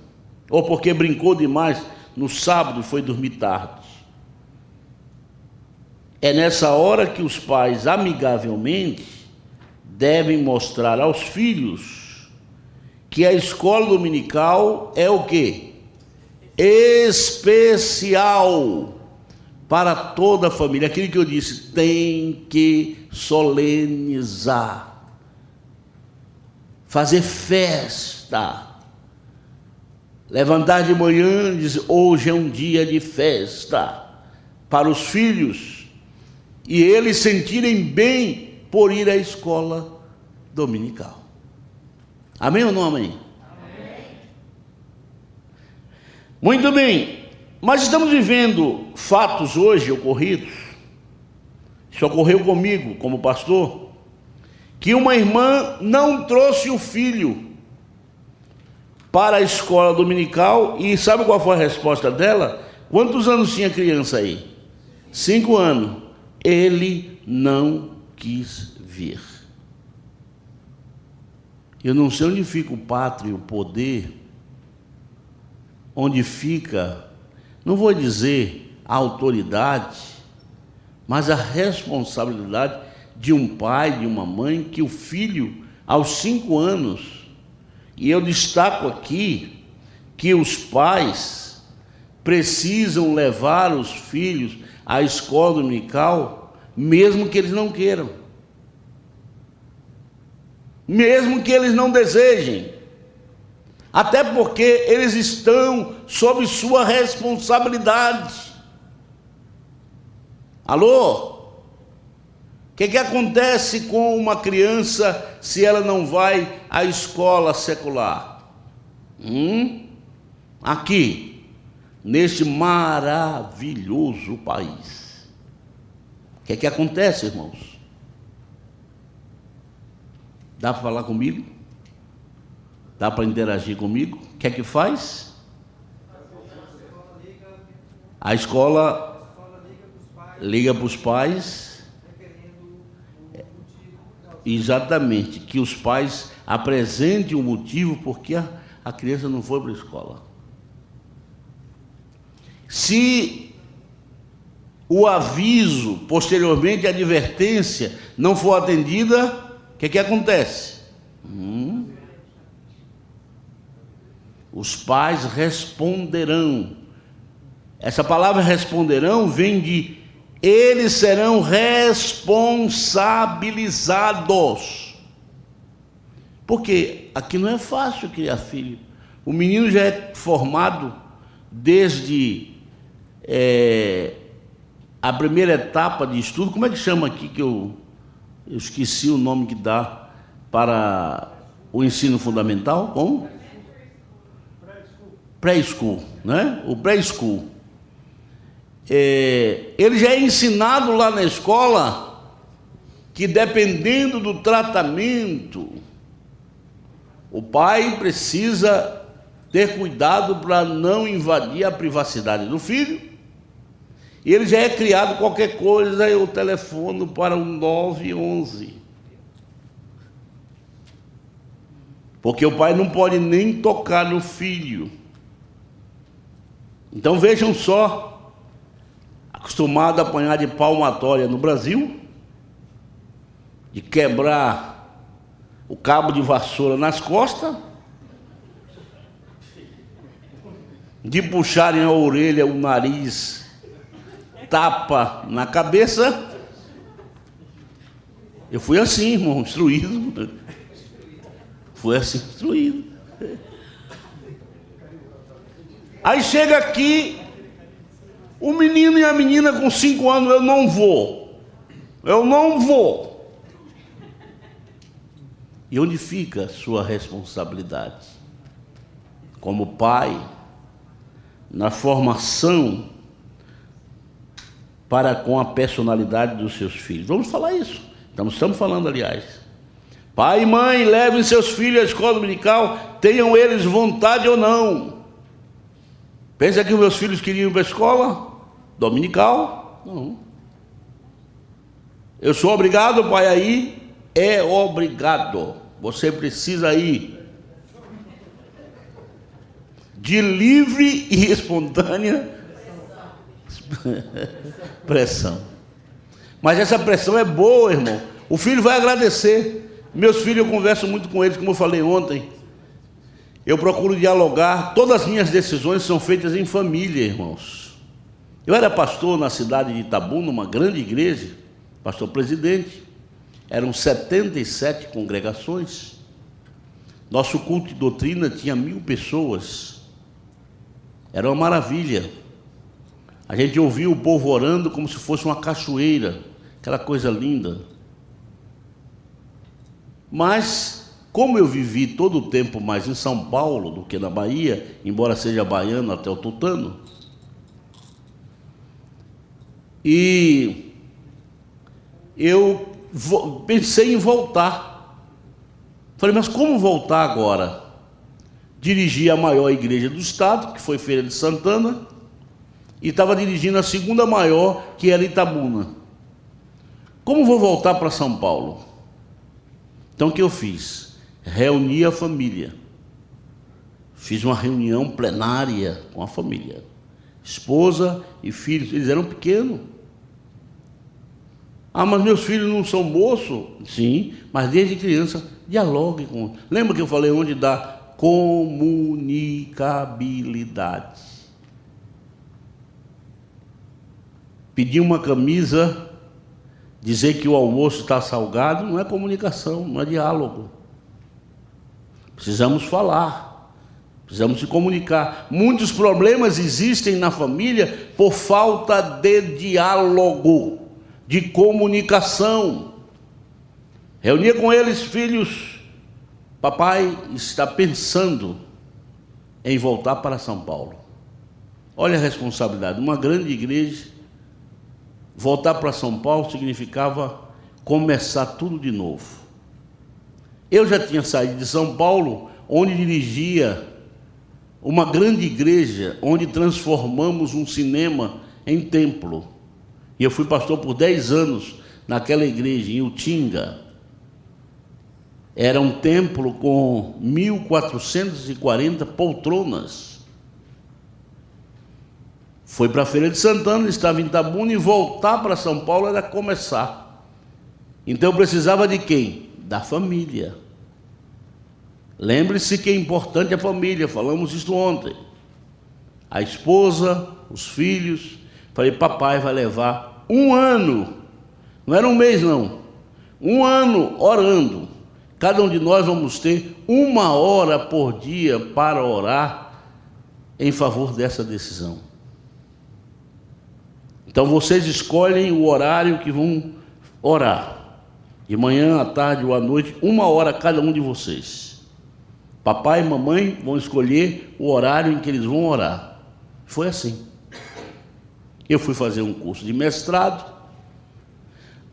ou porque brincou demais no sábado e foi dormir tarde. É nessa hora que os pais, amigavelmente, devem mostrar aos filhos que a escola dominical é o quê? Especial para toda a família. Aquilo que eu disse, tem que solenizar, fazer festa, levantar de manhã e dizer, hoje é um dia de festa para os filhos, e eles sentirem bem por ir à escola dominical. Amém ou não amém? Amém. Muito bem, mas estamos vivendo fatos hoje ocorridos, isso ocorreu comigo como pastor, que uma irmã não trouxe o filho para a escola dominical, e sabe qual foi a resposta dela? Quantos anos tinha a criança aí? 5 anos. Ele não quis vir. Eu não sei onde fica o pátrio e o poder, onde fica, não vou dizer a autoridade, mas a responsabilidade de um pai, de uma mãe, que o filho, aos 5 anos, e eu destaco aqui que os pais precisam levar os filhos à escola dominical, mesmo que eles não queiram, mesmo que eles não desejem, até porque eles estão sob sua responsabilidade. Alô? O que acontece com uma criança se ela não vai à escola secular? Aqui, neste maravilhoso país. O que acontece, irmãos? Dá para falar comigo? Dá para interagir comigo? O que faz? A escola liga para os pais. Exatamente, que os pais apresentem o motivo porque a criança não foi para a escola. Se o aviso, posteriormente a advertência, não for atendida, o que acontece? Os pais responderão. Essa palavra responderão vem de eles serão responsabilizados. Porque aqui não é fácil criar filho. O menino já é formado desde a primeira etapa de estudo. Como é que chama aqui, que eu esqueci o nome que dá para o ensino fundamental? Como? Pré-school, né? O pré-school. Ele já é ensinado lá na escola que, dependendo do tratamento, o pai precisa ter cuidado para não invadir a privacidade do filho. E ele já é criado, qualquer coisa, eu telefono para o 911. Porque o pai não pode nem tocar no filho. Então vejam só, acostumado a apanhar de palmatória no Brasil, de quebrar o cabo de vassoura nas costas, de puxarem a orelha, o nariz, tapa na cabeça. Eu fui assim, irmão, instruído. Fui assim, instruído. Aí chega aqui, o menino e a menina com 5 anos, eu não vou. E onde fica a sua responsabilidade? Como pai, na formação para com a personalidade dos seus filhos. Vamos falar isso. Estamos falando, aliás. Pai e mãe, levem seus filhos à escola dominical, tenham eles vontade ou não. Pensa que os meus filhos queriam ir para a escola dominical? Não. Eu sou obrigado, pai, a ir? É obrigado. Você precisa ir. De livre e espontânea pressão. Mas essa pressão é boa, irmão. O filho vai agradecer. Meus filhos, eu converso muito com eles, como eu falei ontem. Eu procuro dialogar. Todas as minhas decisões são feitas em família, irmãos. Eu era pastor na cidade de Itabuna, numa grande igreja, pastor presidente. Eram 77 congregações. Nosso culto de doutrina tinha 1000 pessoas. Era uma maravilha. A gente ouvia o povo orando como se fosse uma cachoeira, aquela coisa linda. Mas, como eu vivi todo o tempo mais em São Paulo do que na Bahia, embora seja baiano até o tutano, e eu pensei em voltar. Falei, mas como voltar agora? Dirigi a maior igreja do estado, que foi Feira de Santana, e estava dirigindo a segunda maior, que era Itabuna. Como vou voltar para São Paulo? Então o que eu fiz? Reuni a família. Fiz uma reunião plenária com a família. Esposa e filhos, eles eram pequenos. Ah, mas meus filhos não são moços? Sim, mas desde criança, dialogue com... Lembra que eu falei onde da comunicabilidade? Pedir uma camisa, dizer que o almoço está salgado, não é comunicação, não é diálogo. Precisamos falar, precisamos se comunicar. Muitos problemas existem na família por falta de diálogo, de comunicação. Reunia com eles, filhos, papai está pensando em voltar para São Paulo. Olha a responsabilidade, uma grande igreja. Voltar para São Paulo significava começar tudo de novo. Eu já tinha saído de São Paulo, onde dirigia uma grande igreja, onde transformamos um cinema em templo. E eu fui pastor por 10 anos naquela igreja, em Utinga. Era um templo com 1.440 poltronas. Foi para a Feira de Santana, estava em Itabuna, e voltar para São Paulo era começar. Então eu precisava de quem? Da família. Lembre-se que é importante a família, falamos isso ontem. A esposa, os filhos. Falei, papai vai levar 1 ano, não era 1 mês não, 1 ano orando. Cada um de nós vamos ter 1 hora por dia para orar em favor dessa decisão. Então vocês escolhem o horário que vão orar. De manhã, à tarde ou à noite, 1 hora cada um de vocês. Papai e mamãe vão escolher o horário em que eles vão orar. Foi assim. Eu fui fazer um curso de mestrado.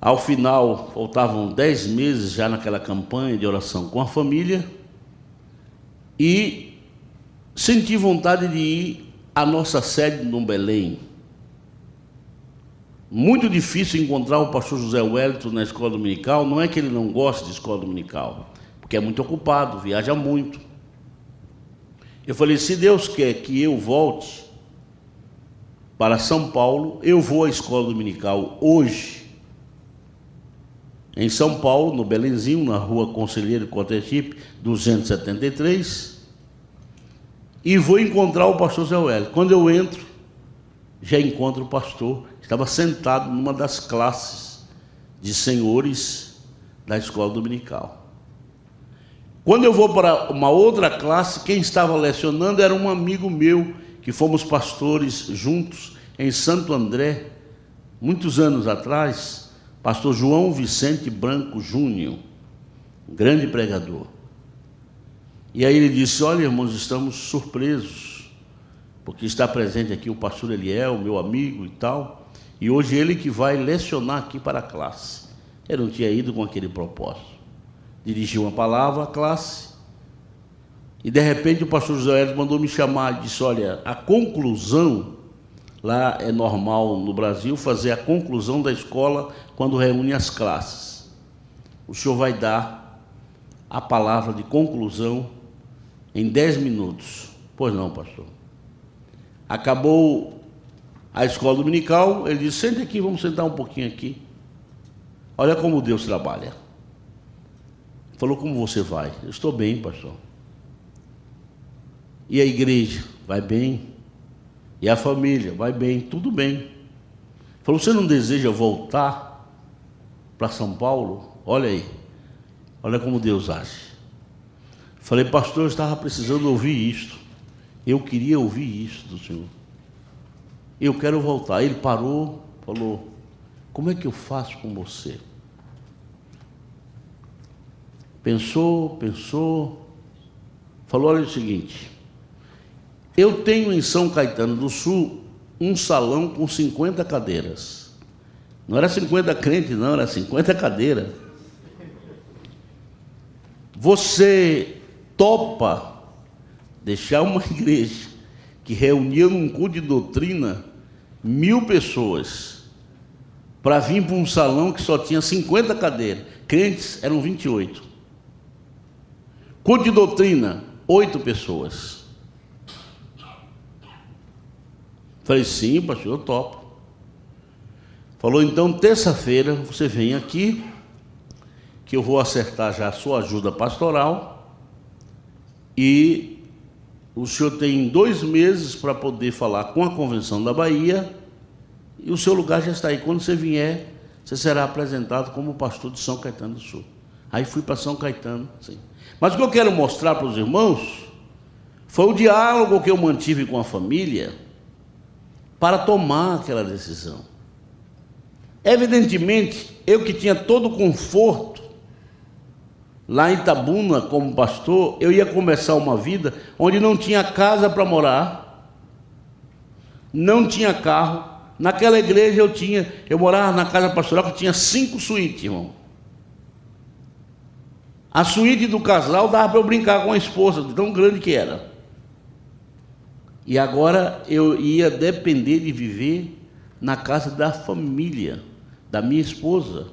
Ao final, faltavam 10 meses já naquela campanha de oração com a família, e senti vontade de ir à nossa sede no Belém. Muito difícil encontrar o pastor José Wellington na escola dominical. Não é que ele não gosta de escola dominical, porque é muito ocupado, viaja muito. Eu falei, se Deus quer que eu volte para São Paulo, eu vou à escola dominical hoje, em São Paulo, no Belenzinho, na rua Conselheiro Cotechipe, 273, e vou encontrar o pastor José Wellington. Quando eu entro, já encontro o pastor, estava sentado numa das classes de senhores da escola dominical. Quando eu vou para uma outra classe, quem estava lecionando era um amigo meu, que fomos pastores juntos em Santo André, muitos anos atrás, pastor João Vicente Branco Júnior, um grande pregador. E aí ele disse, olha, irmãos, estamos surpresos, porque está presente aqui o pastor Eliel, meu amigo e tal, e hoje ele que vai lecionar aqui para a classe. Eu não tinha ido com aquele propósito. Dirigi uma palavra à classe, e de repente o pastor José Wellington mandou me chamar e disse, olha, a conclusão, lá é normal no Brasil fazer a conclusão da escola quando reúne as classes. O senhor vai dar a palavra de conclusão em 10 minutos. Pois não, pastor. Acabou a escola dominical, ele disse, sente aqui, vamos sentar um pouquinho aqui. Olha como Deus trabalha. Falou, como você vai? Eu estou bem, pastor. E a igreja? Vai bem. E a família? Vai bem, tudo bem. Falou, você não deseja voltar para São Paulo? Olha aí, olha como Deus age. Falei, pastor, eu estava precisando ouvir isto. Eu queria ouvir isso do senhor. Eu quero voltar. Ele parou, falou, como é que eu faço com você? Pensou, falou, olha o seguinte, eu tenho em São Caetano do Sul um salão com 50 cadeiras. Não era 50 crentes, não, era 50 cadeiras. Você topa deixar uma igreja que reunia num culto de doutrina 1000 pessoas para vir para um salão que só tinha 50 cadeiras, crentes eram 28. Culto de doutrina, 8 pessoas. Falei, sim, pastor, eu topo. Falou, então, terça-feira, você vem aqui, que eu vou acertar já a sua ajuda pastoral, e o senhor tem 2 meses para poder falar com a Convenção da Bahia, e o seu lugar já está aí. Quando você vier, você será apresentado como pastor de São Caetano do Sul. Aí fui para São Caetano, sim. Mas o que eu quero mostrar para os irmãos foi o diálogo que eu mantive com a família para tomar aquela decisão. Evidentemente, eu que tinha todo o conforto lá em Itabuna como pastor, eu ia começar uma vida onde não tinha casa para morar, não tinha carro. Naquela igreja eu morava na casa pastoral que tinha 5 suítes, irmão. A suíte do casal dava para eu brincar com a esposa, de tão grande que era. E agora eu ia depender de viver na casa da família, da minha esposa,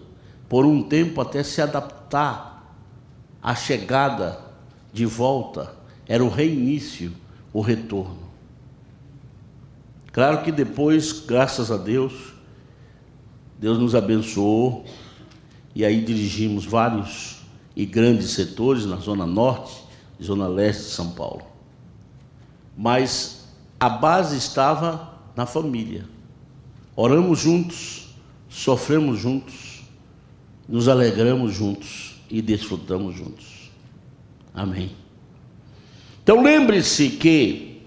por um tempo até se adaptar à chegada de volta. Era o reinício, o retorno. Claro que depois, graças a Deus, Deus nos abençoou, e aí dirigimos vários e grandes setores na Zona Norte e Zona Leste de São Paulo. Mas a base estava na família. Oramos juntos, sofremos juntos, nos alegramos juntos e desfrutamos juntos. Amém. Então lembre-se que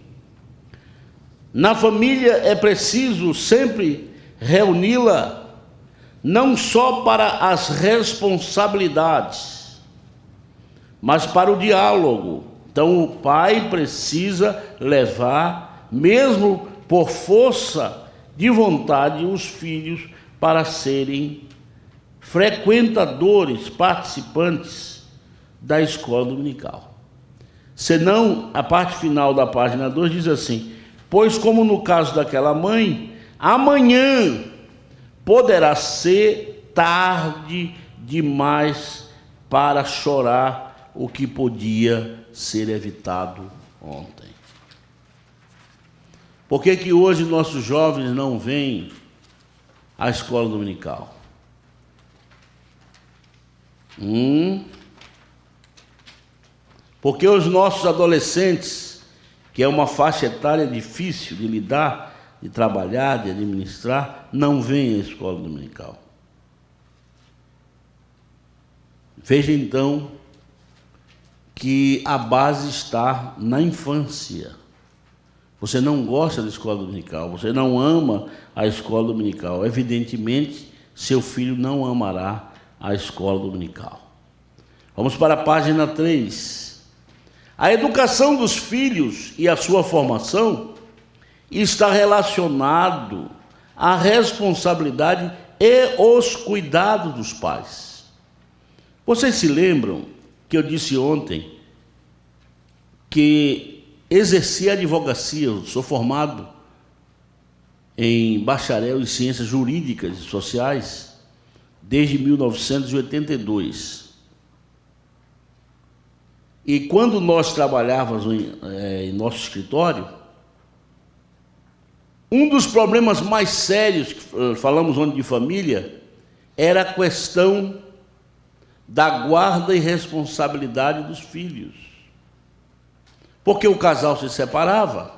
na família é preciso sempre reuni-la, não só para as responsabilidades, mas para o diálogo. Então o pai precisa levar, mesmo por força de vontade, os filhos para serem frequentadores, participantes da escola dominical. Senão, a parte final da página 2 diz assim: pois como no caso daquela mãe, amanhã poderá ser tarde demais para chorar o que podia ser evitado ontem. Por que que hoje nossos jovens não vêm à escola dominical? Porque os nossos adolescentes, que é uma faixa etária difícil de lidar, de trabalhar, de administrar, não vêm à escola dominical. Veja então que a base está na infância. Você não gosta da escola dominical, você não ama a escola dominical. Evidentemente, seu filho não amará a escola dominical. Vamos para a página 3. A educação dos filhos e a sua formação está relacionado à responsabilidade e os cuidados dos pais. Vocês se lembram que eu disse ontem que exerci a advocacia? Eu sou formado em bacharel em ciências jurídicas e sociais desde 1982. E quando nós trabalhávamos em nosso escritório, um dos problemas mais sérios, falamos ontem de família, era a questão da guarda e responsabilidade dos filhos. Porque o casal se separava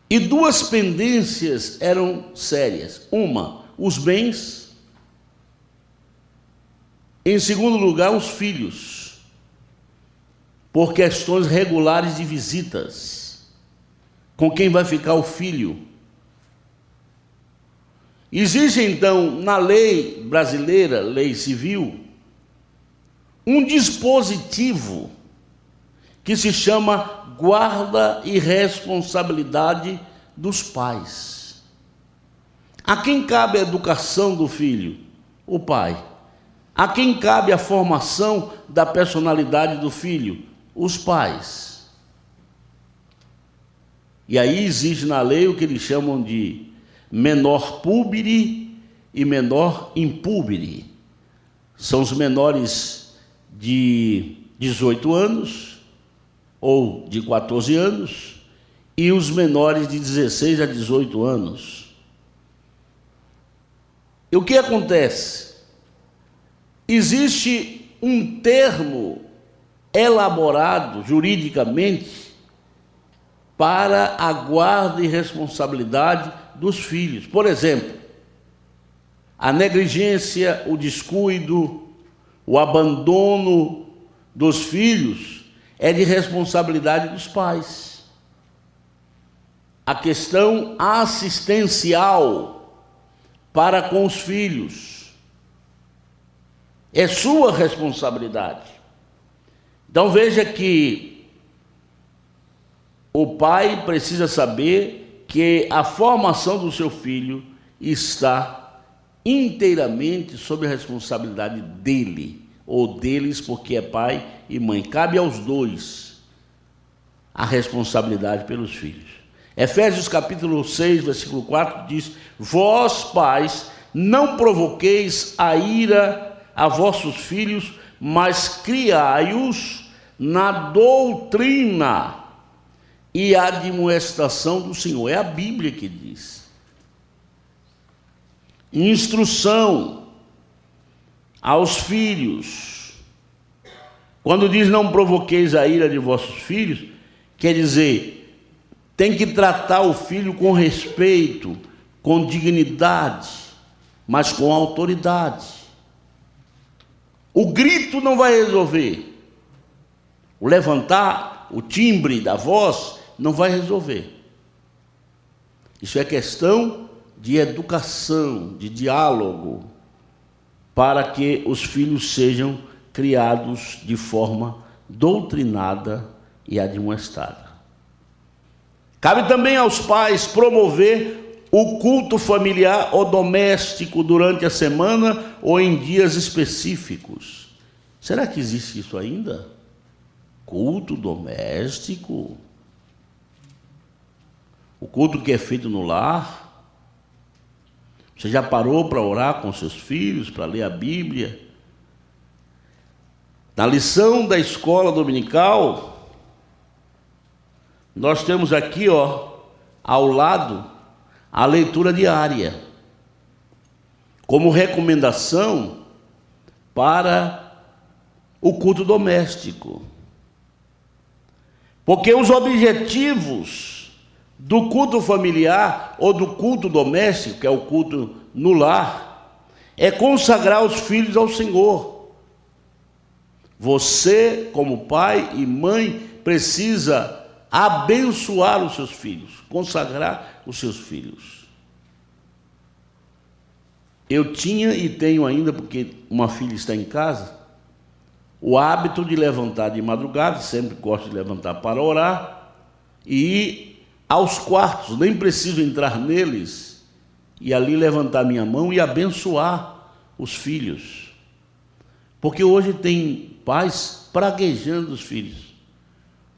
e duas pendências eram sérias. Uma, os bens. Em segundo lugar, os filhos, por questões regulares de visitas. Com quem vai ficar o filho? Existe, então, na lei brasileira, lei civil, um dispositivo que se chama guarda e responsabilidade dos pais. A quem cabe a educação do filho? O pai. A quem cabe a formação da personalidade do filho? Os pais. E aí existe na lei o que eles chamam de menor púbere e menor impúbere. São os menores de 18 anos ou de 14 anos e os menores de 16 a 18 anos. E o que acontece? Existe um termo elaborado juridicamente para a guarda e responsabilidade dos filhos. Por exemplo, a negligência, o descuido, o abandono dos filhos é de responsabilidade dos pais. A questão assistencial para com os filhos é sua responsabilidade. Então veja que o pai precisa saber que a formação do seu filho está inteiramente sob a responsabilidade dele, ou deles, porque é pai e mãe. Cabe aos dois a responsabilidade pelos filhos. Efésios capítulo 6, versículo 4 diz: vós, pais, não provoqueis a ira a vossos filhos, mas criai-os na doutrina e admoestação do Senhor. É a Bíblia que diz. Instrução aos filhos. Quando diz não provoqueis a ira de vossos filhos, quer dizer, tem que tratar o filho com respeito, com dignidade, mas com autoridade. O grito não vai resolver. O levantar, o timbre da voz não vai resolver. Isso é questão de educação, de diálogo, para que os filhos sejam criados de forma doutrinada e admoestada. Cabe também aos pais promover o culto familiar ou doméstico durante a semana ou em dias específicos. Será que existe isso ainda? Culto doméstico? O culto que é feito no lar? Você já parou para orar com seus filhos, para ler a Bíblia? Na lição da escola dominical, nós temos aqui, ao lado, a leitura diária, como recomendação para o culto doméstico. Porque os objetivos do culto familiar ou do culto doméstico, que é o culto no lar, é consagrar os filhos ao Senhor. Você, como pai e mãe, precisa abençoar os seus filhos, consagrar os seus filhos. Eu tinha e tenho ainda, porque uma filha está em casa, o hábito de levantar de madrugada, sempre gosto de levantar para orar, e ir aos quartos, nem preciso entrar neles, e ali levantar minha mão e abençoar os filhos. Porque hoje tem pais praguejando os filhos.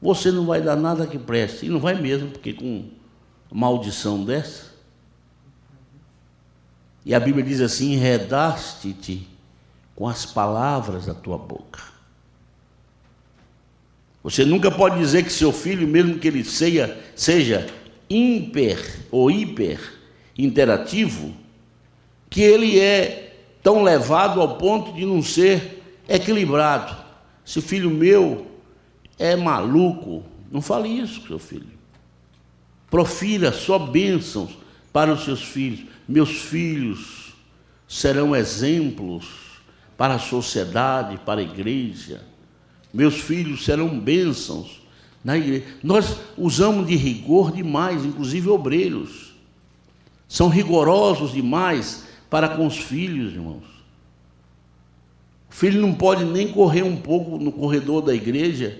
Você não vai dar nada que preste. E não vai mesmo, porque com maldição dessa. E a Bíblia diz assim: enredaste-te com as palavras da tua boca. Você nunca pode dizer que seu filho, mesmo que ele seja hiper ou hiper interativo, que ele é tão levado ao ponto de não ser equilibrado. Esse filho meu é maluco. Não fale isso, seu filho. Profira só bênçãos para os seus filhos. Meus filhos serão exemplos para a sociedade, para a igreja. Meus filhos serão bênçãos na igreja. Nós usamos de rigor demais, inclusive obreiros. São rigorosos demais para com os filhos, irmãos. O filho não pode nem correr um pouco no corredor da igreja,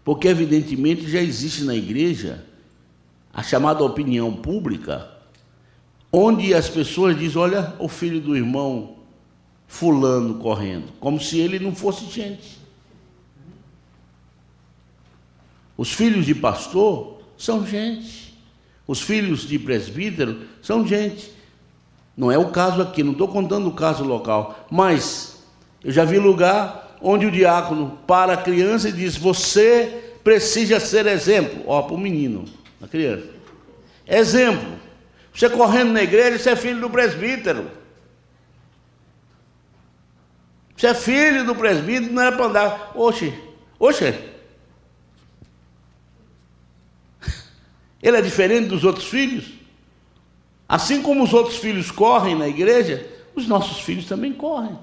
porque evidentemente já existe na igreja a chamada opinião pública, onde as pessoas dizem: olha o filho do irmão fulano correndo, como se ele não fosse gente. Os filhos de pastor são gente, os filhos de presbítero são gente. Não é o caso aqui, não estou contando o caso local, mas eu já vi lugar onde o diácono para a criança e diz: você precisa ser exemplo, para o menino, a criança. Exemplo. Você correndo na igreja, você é filho do presbítero. Você é filho do presbítero, não era para andar. Oxe. Ele é diferente dos outros filhos? Assim como os outros filhos correm na igreja, os nossos filhos também correm.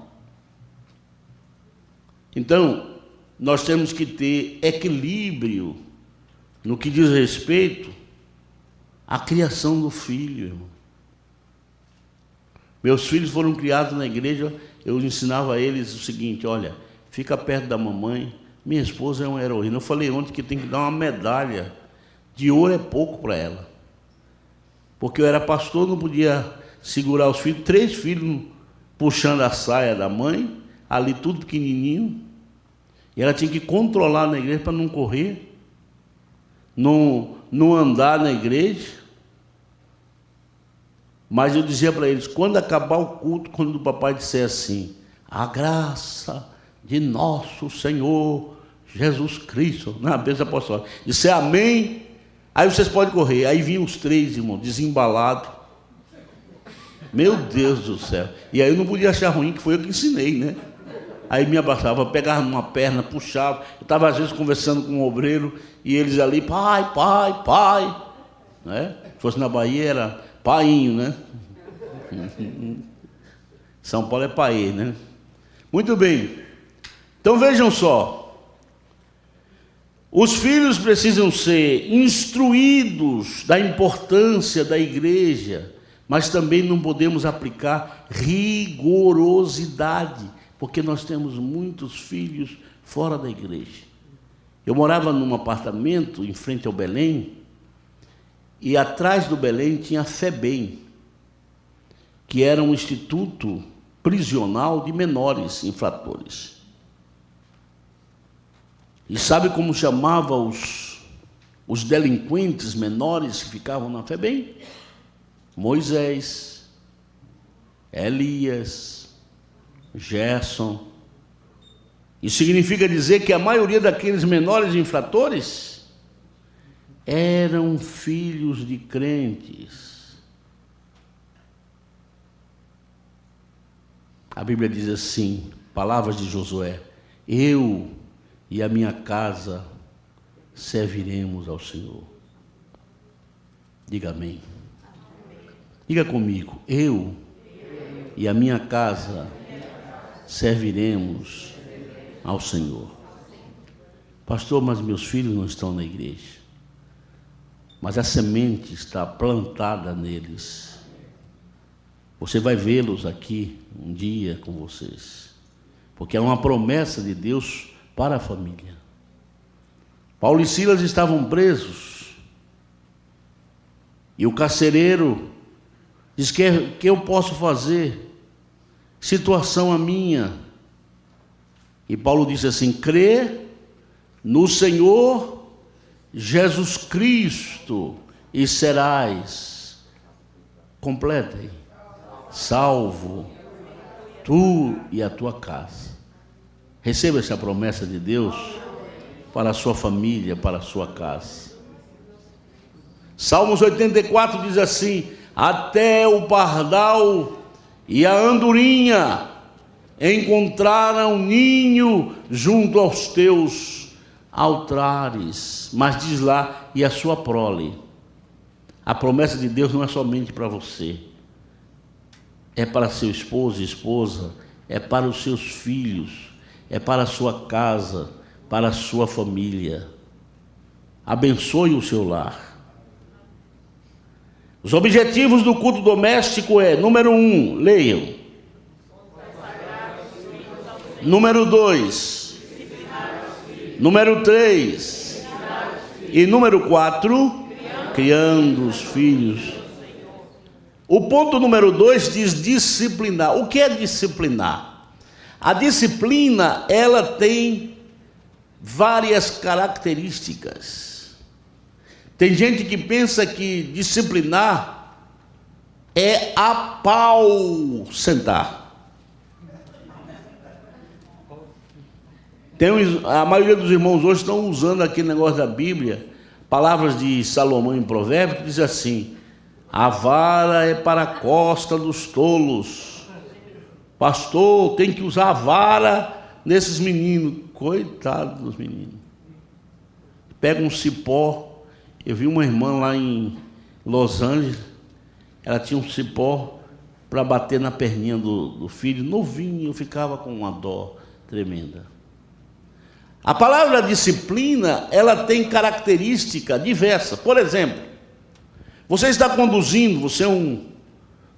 Então, nós temos que ter equilíbrio no que diz respeito à criação do filho, irmão. Meus filhos foram criados na igreja, eu ensinava a eles o seguinte: olha, fica perto da mamãe, minha esposa é uma heroína. Eu falei ontem que tem que dar uma medalha de ouro, é pouco para ela. Porque eu era pastor, não podia segurar os filhos, 3 filhos puxando a saia da mãe, ali tudo pequenininho, e ela tinha que controlar na igreja para não correr, não andar na igreja. Mas eu dizia para eles: quando acabar o culto, quando o papai disser assim: a graça de nosso Senhor Jesus Cristo, na bênção apostólica, disser amém, aí vocês podem correr. Aí vinham os 3, irmão, desembalados. Meu Deus do céu. E aí eu não podia achar ruim, que foi eu que ensinei, né? Aí me abraçava, pegava numa perna, puxava. Eu estava às vezes conversando com um obreiro, e eles ali: pai, pai, pai. Né? Se fosse na Bahia era painho, né? São Paulo é paê, né? Muito bem. Então vejam só. Os filhos precisam ser instruídos da importância da igreja, mas também não podemos aplicar rigorosidade, porque nós temos muitos filhos fora da igreja. Eu morava num apartamento em frente ao Belém, e atrás do Belém tinha a FEBEM. que era um instituto prisional de menores infratores. E sabe como chamava os delinquentes menores que ficavam na FEBEM? Moisés, Elias, Gerson. Isso significa dizer que a maioria daqueles menores infratores eram filhos de crentes. A Bíblia diz assim, palavras de Josué: eu e a minha casa serviremos ao Senhor. Diga amém. Diga comigo: eu e a minha casa serviremos ao Senhor. Pastor, mas meus filhos não estão na igreja. Mas a semente está plantada neles. Você vai vê-los aqui um dia com vocês, porque é uma promessa de Deus para a família. Paulo e Silas estavam presos, e o carcereiro diz: que eu posso fazer? Situação a minha. E Paulo disse assim: crê no Senhor Jesus Cristo e serás, completem, salvo, tu e a tua casa. Receba essa promessa de Deus para a sua família, para a sua casa. Salmos 84 diz assim: até o pardal e a andorinha encontraram ninho junto aos teus altares. Mas diz lá: e a sua prole. A promessa de Deus não é somente para você, é para seu esposo e esposa, é para os seus filhos, é para a sua casa, para a sua família. Abençoe o seu lar. Os objetivos do culto doméstico é: número 1, leiam. Número 2, número 3 e número 4, criando os filhos. O ponto número 2 diz disciplinar. O que é disciplinar? A disciplina, ela tem várias características. Tem gente que pensa que disciplinar é a pau sentar. A maioria dos irmãos hoje estão usando aquele negócio da Bíblia, palavras de Salomão em Provérbios, que diz assim: a vara é para a costa dos tolos. Pastor, tem que usar a vara nesses meninos. Coitado dos meninos. Pega um cipó. Eu vi uma irmã lá em Los Angeles, ela tinha um cipó para bater na perninha do filho, novinho, eu ficava com uma dó tremenda. A palavra disciplina, ela tem característica diversa. Por exemplo, você está conduzindo, você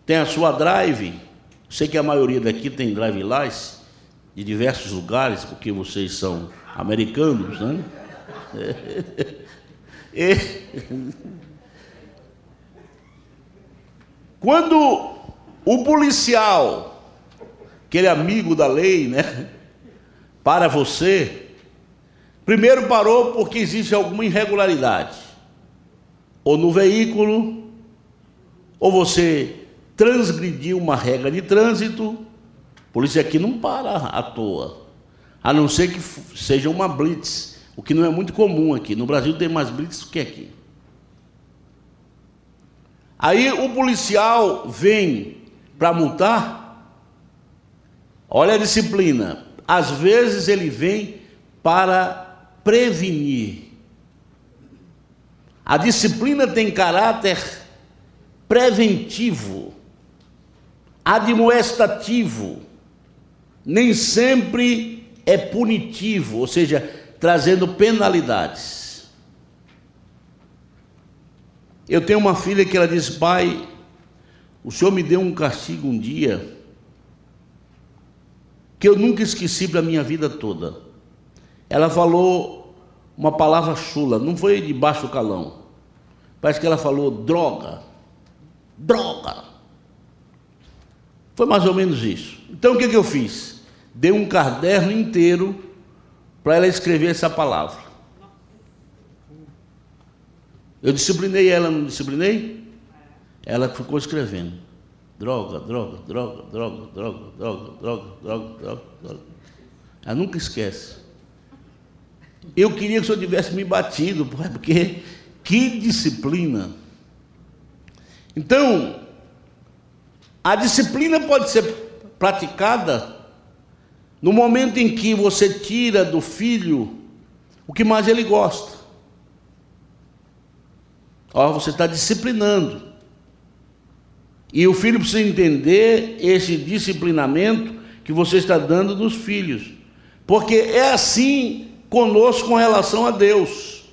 tem a sua drive. Sei que a maioria daqui tem drive license de diversos lugares, porque vocês são americanos, né? Quando o policial, aquele amigo da lei, né, para você, primeiro parou porque existe alguma irregularidade, ou no veículo, ou você transgrediu uma regra de trânsito. A polícia aqui não para à toa, a não ser que seja uma blitz, o que não é muito comum aqui. No Brasil tem mais blitz do que aqui. Aí o policial vem para multar. Olha a disciplina. Às vezes ele vem para prevenir. A disciplina tem caráter preventivo, admoestativo, nem sempre é punitivo, ou seja, trazendo penalidades. Eu tenho uma filha que ela diz: pai, o senhor me deu um castigo um dia que eu nunca esqueci para a minha vida toda. Ela falou uma palavra chula, não foi de baixo calão, parece que ela falou droga, droga. Foi mais ou menos isso. Então o que eu fiz? Dei um caderno inteiro para ela escrever essa palavra. Eu disciplinei ela, não disciplinei? Ela ficou escrevendo. Droga, droga, droga, droga, droga, droga, droga, droga, droga, droga. Ela nunca esquece. Eu queria que o senhor tivesse me batido, porque que disciplina. Então, a disciplina pode ser praticada no momento em que você tira do filho o que mais ele gosta. Ó, você está disciplinando. E o filho precisa entender esse disciplinamento que você está dando dos filhos. Porque é assim conosco com relação a Deus.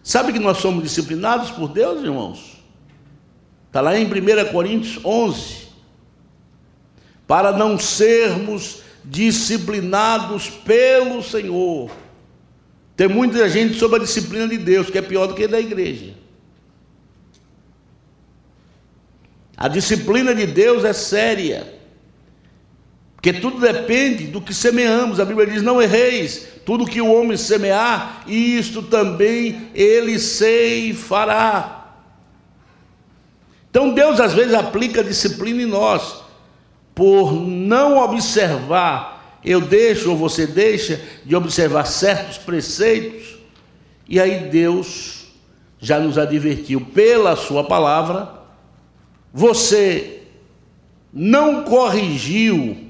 Sabe que nós somos disciplinados por Deus, irmãos? Está lá em 1 Coríntios 11. Para não sermos disciplinados pelo Senhor. Tem muita gente sobre a disciplina de Deus, que é pior do que a da igreja. A disciplina de Deus é séria, porque tudo depende do que semeamos. A Bíblia diz: não erreis, tudo que o homem semear, isto também ele ceifará. Então Deus às vezes aplica disciplina em nós, por não observar, eu deixo ou você deixa de observar certos preceitos, e aí Deus já nos advertiu pela sua palavra. Você não corrigiu.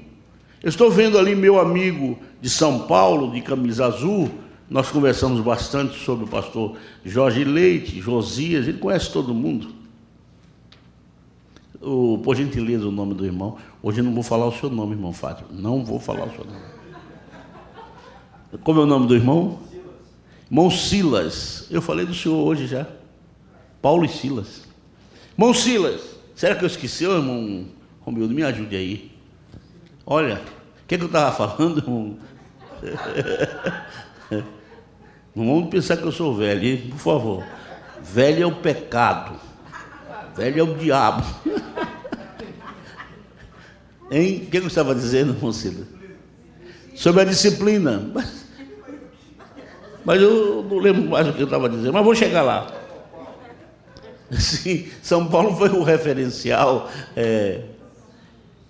Eu estou vendo ali meu amigo de São Paulo, de camisa azul. Nós conversamos bastante sobre o pastor Jorge Leite, Josias, ele conhece todo mundo. Por gentileza, o nome do irmão. Hoje eu não vou falar o seu nome, irmão Fátima. Não vou falar o seu nome. Como é o nome do irmão? Silas. Irmão Silas. Eu falei do senhor hoje já. Paulo e Silas. Irmão Silas. Será que eu esqueci, irmão Romildo? Me ajude aí. Olha, o que eu estava falando, irmão? Não vamos pensar que eu sou velho, hein? Por favor. Velho é o pecado. Velho é o diabo. Hein? O que eu estava dizendo, irmão Silas? Sobre a disciplina. Mas eu não lembro mais o que eu estava dizendo, mas vou chegar lá. Sim, São Paulo foi o referencial.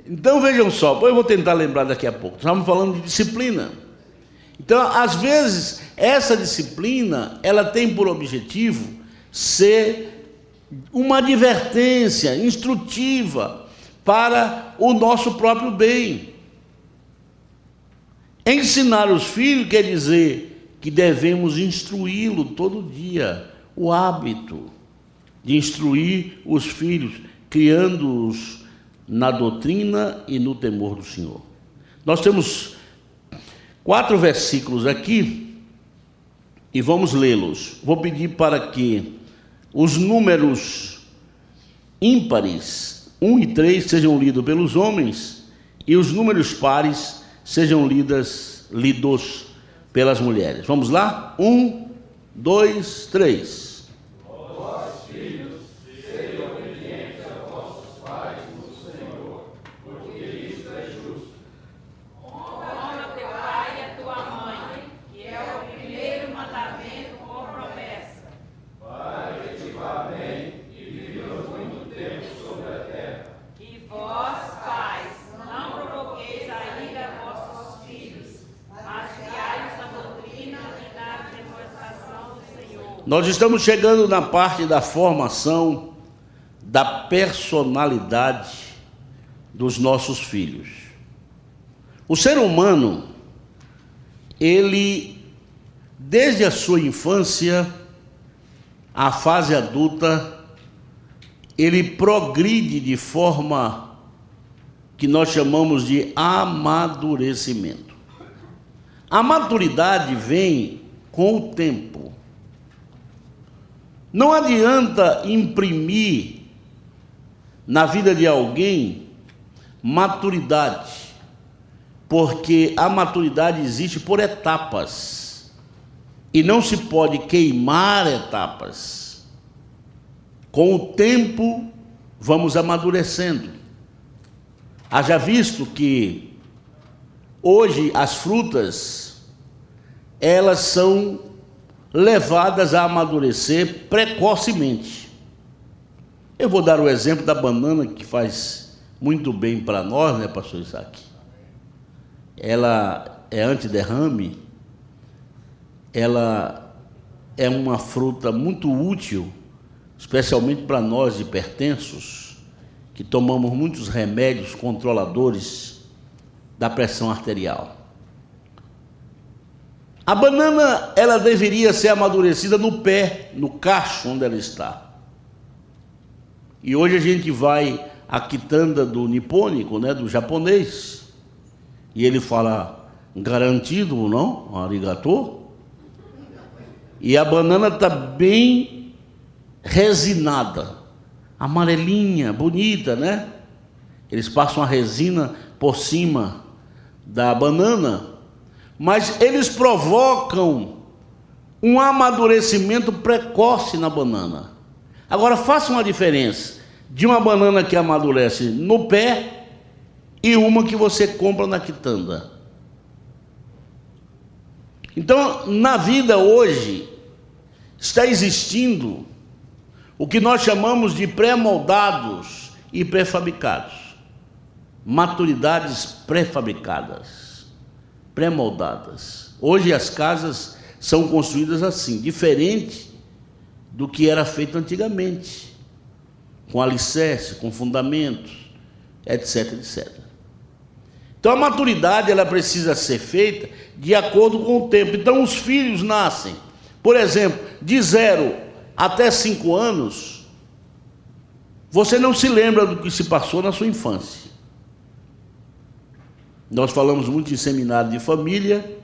Então vejam só, eu vou tentar lembrar daqui a pouco. Estamos falando de disciplina. Então, às vezes, essa disciplina, ela tem por objetivo ser uma advertência instrutiva para o nosso próprio bem. Ensinar os filhos quer dizer que devemos instruí-lo todo dia, o hábito de instruir os filhos, criando-os na doutrina e no temor do Senhor. Nós temos 4 versículos aqui e vamos lê-los. Vou pedir para que os números ímpares, 1 e 3, sejam lidos pelos homens e os números pares sejam lidos pelas mulheres. Vamos lá? 1, 2, 3. Nós estamos chegando na parte da formação da personalidade dos nossos filhos. O ser humano, ele, desde a sua infância à fase adulta, ele progride de forma que nós chamamos de amadurecimento. A maturidade vem com o tempo. Não adianta imprimir na vida de alguém maturidade, porque a maturidade existe por etapas e não se pode queimar etapas. Com o tempo, vamos amadurecendo. Haja visto que hoje as frutas, elas são levadas a amadurecer precocemente. Eu vou dar o exemplo da banana, que faz muito bem para nós, né, pastor Isaac? Ela é antiderrame, ela é uma fruta muito útil, especialmente para nós hipertensos, que tomamos muitos remédios controladores da pressão arterial. A banana, ela deveria ser amadurecida no pé, no cacho onde ela está. E hoje a gente vai à quitanda do nipônico, né, do japonês, e ele fala garantido ou não, arigatô, e a banana está bem resinada, amarelinha, bonita, né? Eles passam a resina por cima da banana, mas eles provocam um amadurecimento precoce na banana. Agora, faça uma diferença de uma banana que amadurece no pé e uma que você compra na quitanda. Então, na vida hoje, está existindo o que nós chamamos de pré-moldados e pré-fabricados. Maturidades pré-fabricadas, pré-moldadas. Hoje as casas são construídas assim, diferente do que era feito antigamente, com alicerce, com fundamentos, etc, etc. Então a maturidade, ela precisa ser feita de acordo com o tempo. Então os filhos nascem, por exemplo, de 0 até 5 anos, você não se lembra do que se passou na sua infância. Nós falamos muito em seminário de família,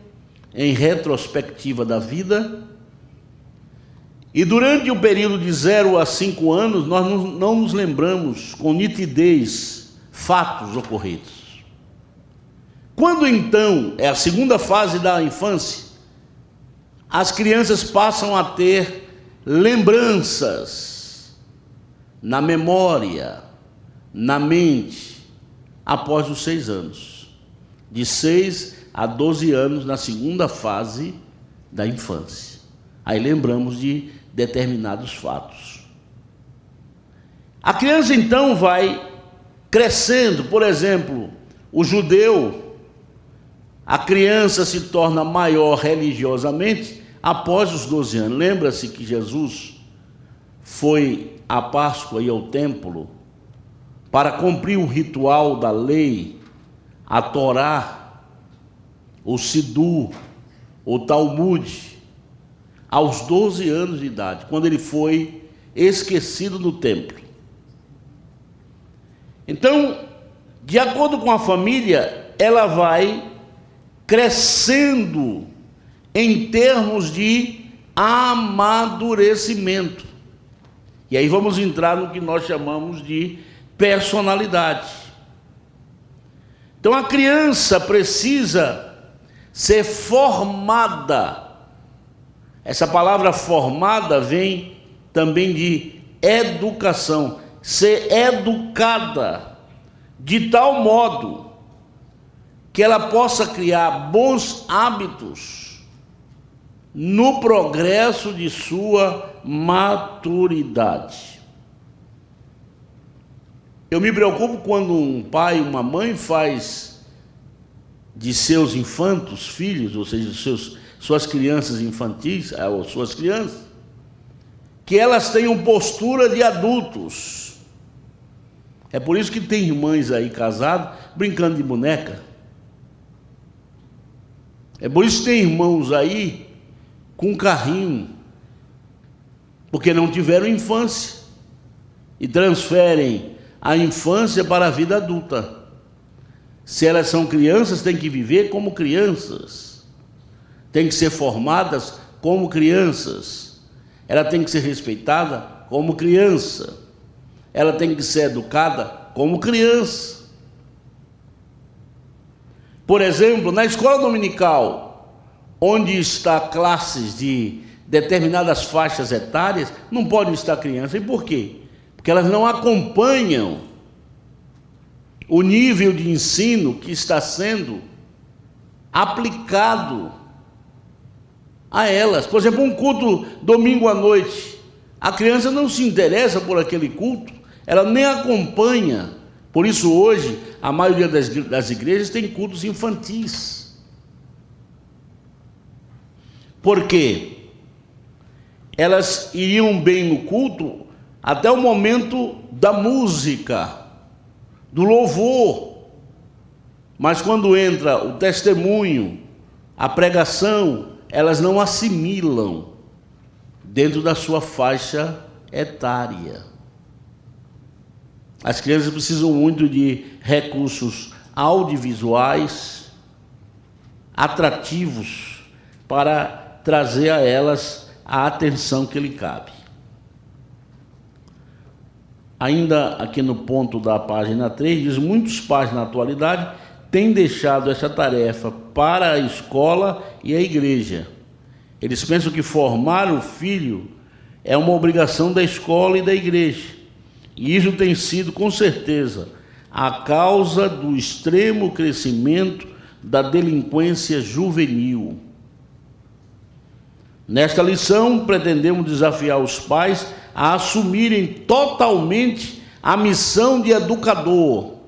em retrospectiva da vida, e durante o período de 0 a 5 anos, nós não nos lembramos com nitidez fatos ocorridos. Quando então é a segunda fase da infância, as crianças passam a ter lembranças na memória, na mente, após os 6 anos. De 6 a 12 anos na segunda fase da infância. Aí lembramos de determinados fatos. A criança então vai crescendo, por exemplo, o judeu, a criança se torna maior religiosamente após os 12 anos. Lembra-se que Jesus foi à Páscoa e ao templo para cumprir o ritual da lei, a Torá, o Sidur, o Talmud, aos 12 anos de idade, quando ele foi esquecido no templo. Então, de acordo com a família, ela vai crescendo em termos de amadurecimento. E aí vamos entrar no que nós chamamos de personalidade. Então a criança precisa ser formada. Essa palavra formada vem também de educação, ser educada de tal modo que ela possa criar bons hábitos no progresso de sua maturidade. Eu me preocupo quando um pai e uma mãe faz de seus infantos, filhos, ou seja, suas crianças infantis, ou suas crianças, que elas tenham postura de adultos. É por isso que tem irmãs aí casadas brincando de boneca. É por isso que tem irmãos aí com carrinho, porque não tiveram infância e transferem a infância para a vida adulta. Se elas são crianças, têm que viver como crianças, têm que ser formadas como crianças, ela tem que ser respeitada como criança, ela tem que ser educada como criança. Por exemplo, na escola dominical, onde está classes de determinadas faixas etárias, não podem estar crianças. E por quê? Porque elas não acompanham o nível de ensino que está sendo aplicado a elas. Por exemplo, um culto domingo à noite, a criança não se interessa por aquele culto, ela nem acompanha. Por isso hoje a maioria das igrejas tem cultos infantis. Por quê? Elas iriam bem no culto até o momento da música, do louvor, mas quando entra o testemunho, a pregação, elas não assimilam dentro da sua faixa etária. As crianças precisam muito de recursos audiovisuais atrativos para trazer a elas a atenção que lhe cabe. Ainda aqui no ponto da página 3, diz: muitos pais na atualidade têm deixado essa tarefa para a escola e a igreja. Eles pensam que formar o filho é uma obrigação da escola e da igreja. E isso tem sido, com certeza, a causa do extremo crescimento da delinquência juvenil. Nesta lição, pretendemos desafiar os pais a assumirem totalmente a missão de educador.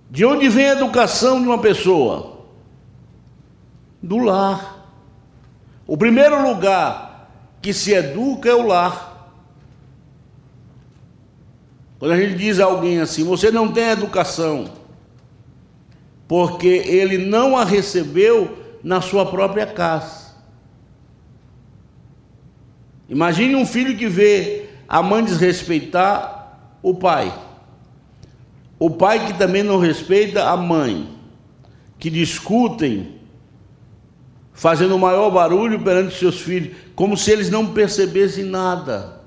De onde vem a educação de uma pessoa? Do lar. O primeiro lugar que se educa é o lar. Quando a gente diz a alguém assim: você não tem educação, porque ele não a recebeu na sua própria casa. Imagine um filho que vê a mãe desrespeitar o pai que também não respeita a mãe, que discutem, fazendo o maior barulho perante seus filhos, como se eles não percebessem nada.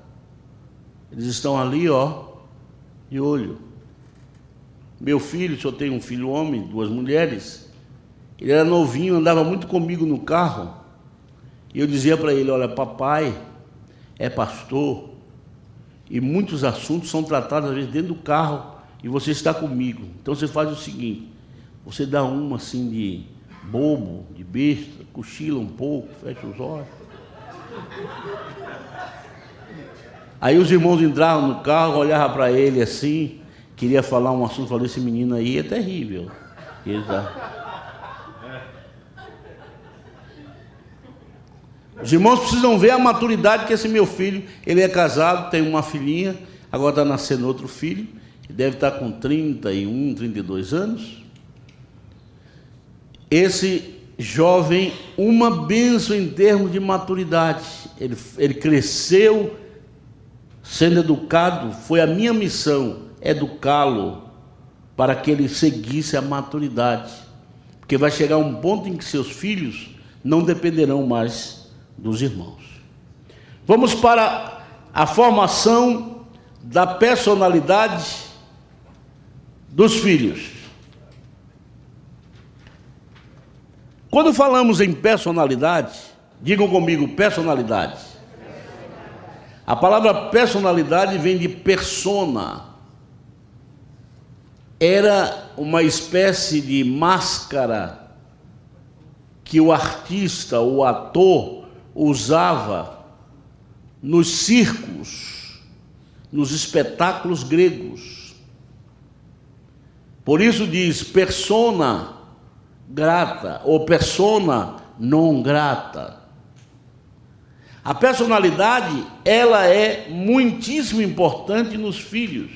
Eles estão ali, de olho. Meu filho, só tem um filho homem, 2 mulheres, ele era novinho, andava muito comigo no carro, e eu dizia para ele: olha, papai é pastor, e muitos assuntos são tratados às vezes dentro do carro, e você está comigo, então você faz o seguinte, você dá uma assim de bobo, de besta, cochila um pouco, fecha os olhos. Aí os irmãos entravam no carro, olhavam para ele assim, queria falar um assunto, falei: esse menino aí é terrível. Os irmãos precisam ver a maturidade que esse meu filho, ele é casado, tem uma filhinha, agora está nascendo outro filho, que deve estar com 31, 32 anos. Esse jovem, uma bênção em termos de maturidade, ele cresceu sendo educado, foi a minha missão educá-lo para que ele seguisse a maturidade, porque vai chegar um ponto em que seus filhos não dependerão mais dos irmãos. Vamos para a formação da personalidade dos filhos. Quando falamos em personalidade, digam comigo: personalidade. A palavra personalidade vem de persona. Era uma espécie de máscara que o artista, o ator, usava nos circos, nos espetáculos gregos. Por isso diz persona grata ou persona non grata. A personalidade, ela é muitíssimo importante nos filhos.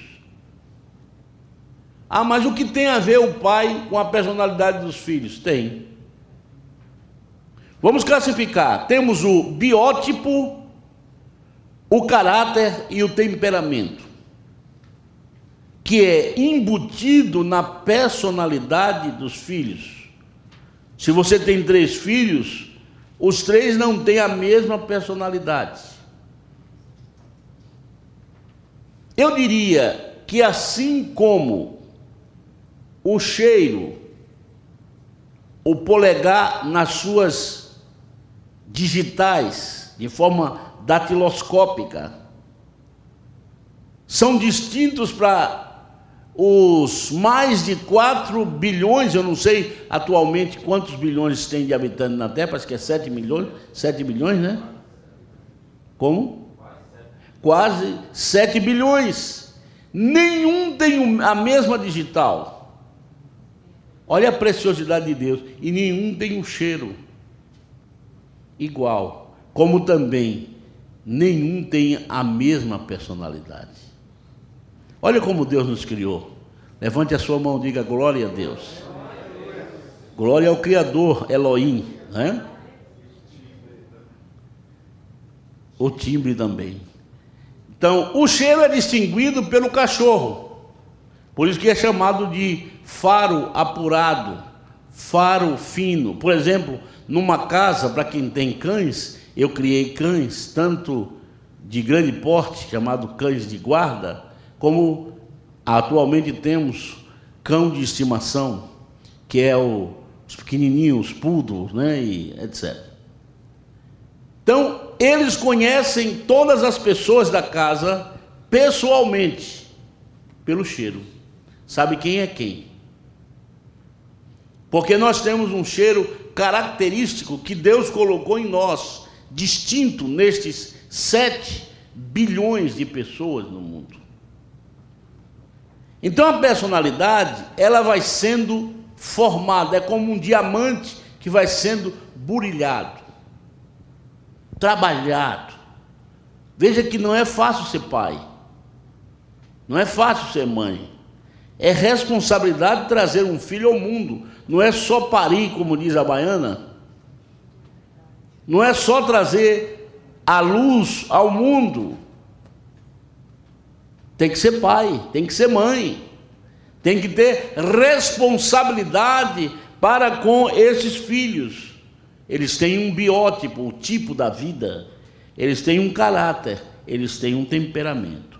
Ah, mas o que tem a ver o pai com a personalidade dos filhos? Tem. Vamos classificar. Temos o biótipo, o caráter e o temperamento, que é embutido na personalidade dos filhos. Se você tem 3 filhos, os 3 não têm a mesma personalidade. Eu diria que assim como o cheiro, o polegar nas suas digitais, de forma datiloscópica, são distintos para os mais de 4 bilhões, eu não sei atualmente quantos bilhões tem de habitantes na Terra, parece que é 7 milhões, 7 bilhões, né? Como? Quase 7 bilhões. Nenhum tem a mesma digital. Olha a preciosidade de Deus. E nenhum tem um cheiro igual. Como também nenhum tem a mesma personalidade. Olha como Deus nos criou. Levante a sua mão e diga glória a Deus. Glória ao Criador, Elohim, né? O timbre também. Então, o cheiro é distinguido pelo cachorro. Por isso que é chamado de faro apurado, faro fino. Por exemplo, numa casa, para quem tem cães, eu criei cães, tanto de grande porte, chamado cães de guarda, como atualmente temos cão de estimação, que é os pequenininhos, poodles, né, e etc. Então, eles conhecem todas as pessoas da casa pessoalmente, pelo cheiro. Sabe quem é quem? Porque nós temos um cheiro característico que Deus colocou em nós, distinto nestes 7 bilhões de pessoas no mundo. Então a personalidade, ela vai sendo formada, é como um diamante que vai sendo burilhado, trabalhado. Veja que não é fácil ser pai, não é fácil ser mãe, é responsabilidade trazer um filho ao mundo, não é só parir, como diz a baiana, não é só trazer a luz ao mundo. Tem que ser pai, tem que ser mãe, tem que ter responsabilidade para com esses filhos. Eles têm um biótipo, o tipo da vida, eles têm um caráter, eles têm um temperamento.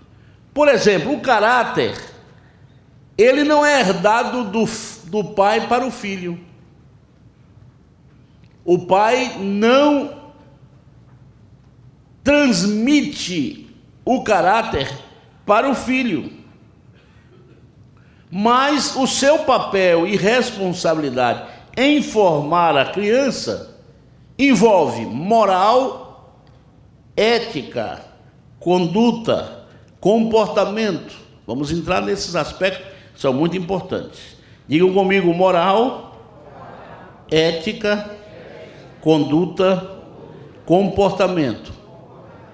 Por exemplo, o caráter, ele não é herdado do pai para o filho. O pai não transmite o caráter para o filho, mas o seu papel e responsabilidade em formar a criança envolve moral, ética, conduta, comportamento. Vamos entrar nesses aspectos que são muito importantes. Digam comigo: moral, ética, conduta, comportamento.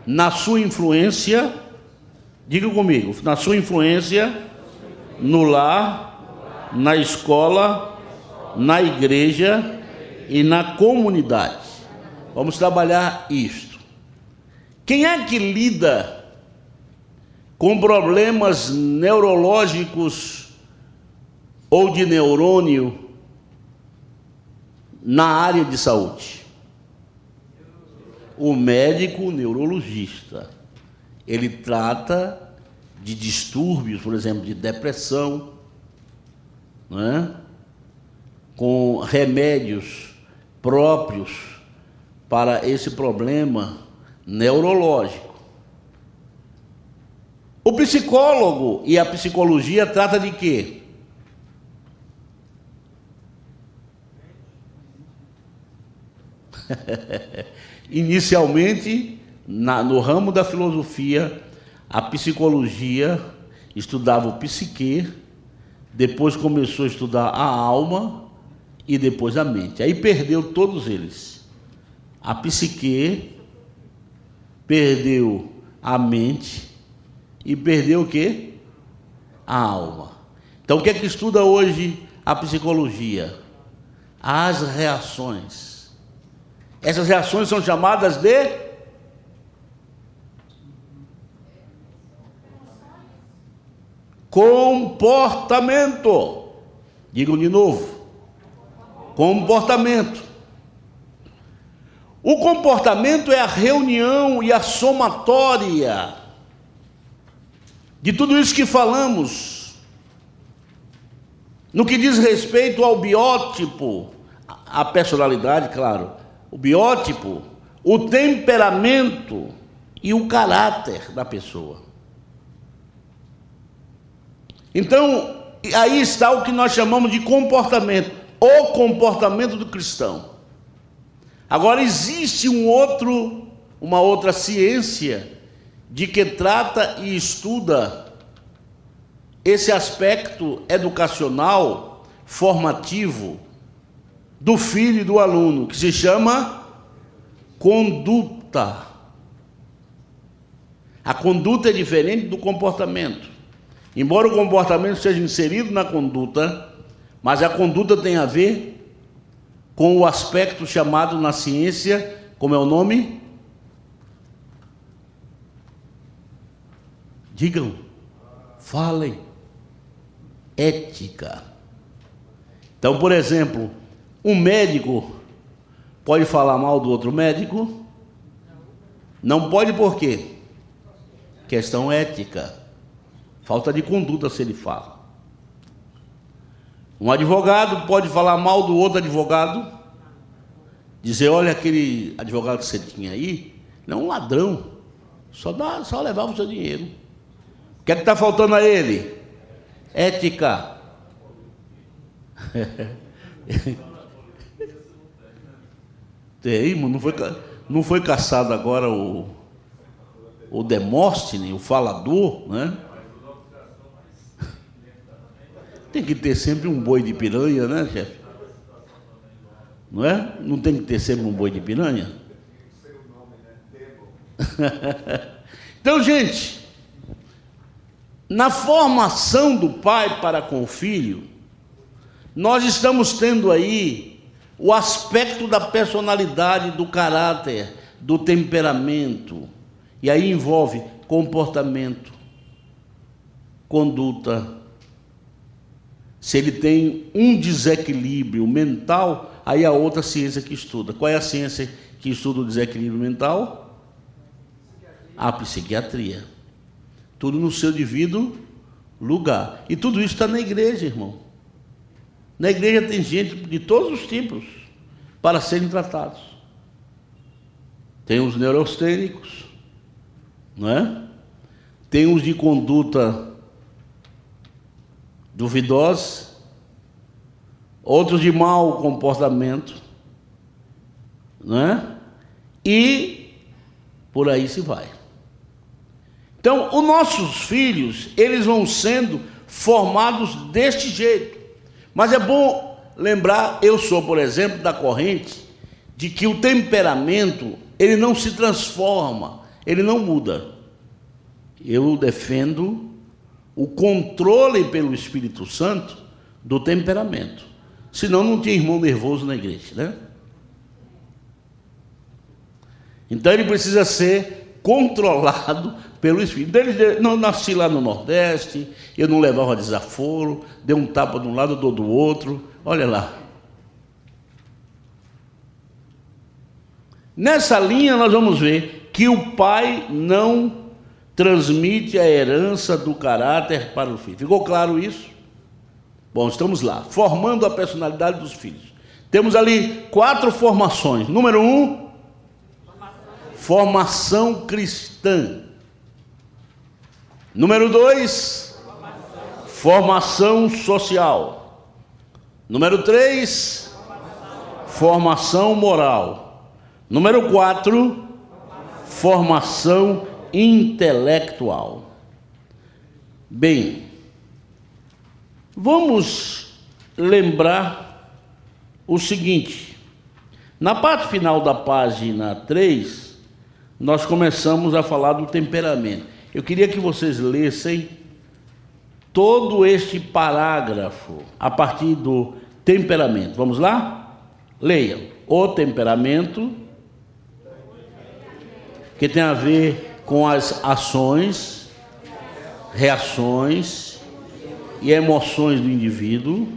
Na sua influência, diga comigo, na sua influência, no lar, na escola, na igreja e na comunidade. Vamos trabalhar isto. Quem é que lida com problemas neurológicos ou de neurônio na área de saúde? O médico neurologista. Ele trata de distúrbios, por exemplo, de depressão, não é? Com remédios próprios para esse problema neurológico. O psicólogo e a psicologia trata de quê? Inicialmente, no ramo da filosofia, a psicologia estudava o psique, depois começou a estudar a alma e depois a mente. Aí perdeu todos eles. A psique, perdeu a mente e perdeu o quê? A alma. Então o que é que estuda hoje a psicologia? As reações. Essas reações são chamadas de comportamento. Digam de novo. Comportamento. O comportamento é a reunião e a somatória de tudo isso que falamos, no que diz respeito ao biótipo, a personalidade, claro, o biótipo, o temperamento e o caráter da pessoa. Então, aí está o que nós chamamos de comportamento, o comportamento do cristão. Agora, existe uma outra ciência de que trata e estuda esse aspecto educacional, formativo, do filho e do aluno, que se chama conduta. A conduta é diferente do comportamento. Embora o comportamento seja inserido na conduta, mas a conduta tem a ver com o aspecto chamado na ciência, como é o nome? Digam, falem. Ética. Então, por exemplo, um médico pode falar mal do outro médico? Não pode, por quê? Questão ética. Falta de conduta se ele fala. Um advogado pode falar mal do outro advogado? Dizer, olha, aquele advogado que você tinha aí, não é um ladrão, só levava o seu dinheiro. O que é que está faltando a ele? Ética. Tem, não foi caçado agora o Demóstenes, o falador, né? Tem que ter sempre um boi de piranha, né, chefe? Não é? Não tem que ter sempre um boi de piranha? Então, gente, na formação do pai para com o filho, nós estamos tendo aí o aspecto da personalidade, do caráter, do temperamento, e aí envolve comportamento, conduta. Se ele tem um desequilíbrio mental, aí há outra ciência que estuda. Qual é a ciência que estuda o desequilíbrio mental? A psiquiatria. Tudo no seu devido lugar. E tudo isso está na igreja, irmão. Na igreja tem gente de todos os tipos para serem tratados. Tem os neurastênicos, não é? Tem os de conduta duvidosa, outros de mau comportamento, não é? E por aí se vai. Então, os nossos filhos, eles vão sendo formados deste jeito. Mas é bom lembrar, eu sou, por exemplo, da corrente de que o temperamento, ele não se transforma, ele não muda. Eu defendo o controle pelo Espírito Santo do temperamento. Senão não tinha irmão nervoso na igreja, né? Então ele precisa ser controlado pelo Espírito. Ele não nasci lá no Nordeste, eu não levava desaforo, dei um tapa de um lado, dou do outro. Olha lá. Nessa linha nós vamos ver que o pai não transmite a herança do caráter para o filho. Ficou claro isso? Bom, estamos lá, formando a personalidade dos filhos. Temos ali 4 formações. Número 1, formação cristã. Número 2, formação social. Número 3, formação moral. Número 4, formação intelectual. Bem, vamos lembrar o seguinte: na parte final da página 3, nós começamos a falar do temperamento. Eu queria que vocês lessem todo este parágrafo a partir do temperamento. Vamos lá? Leiam. O temperamento, que tem a ver com as ações, reações e emoções do indivíduo.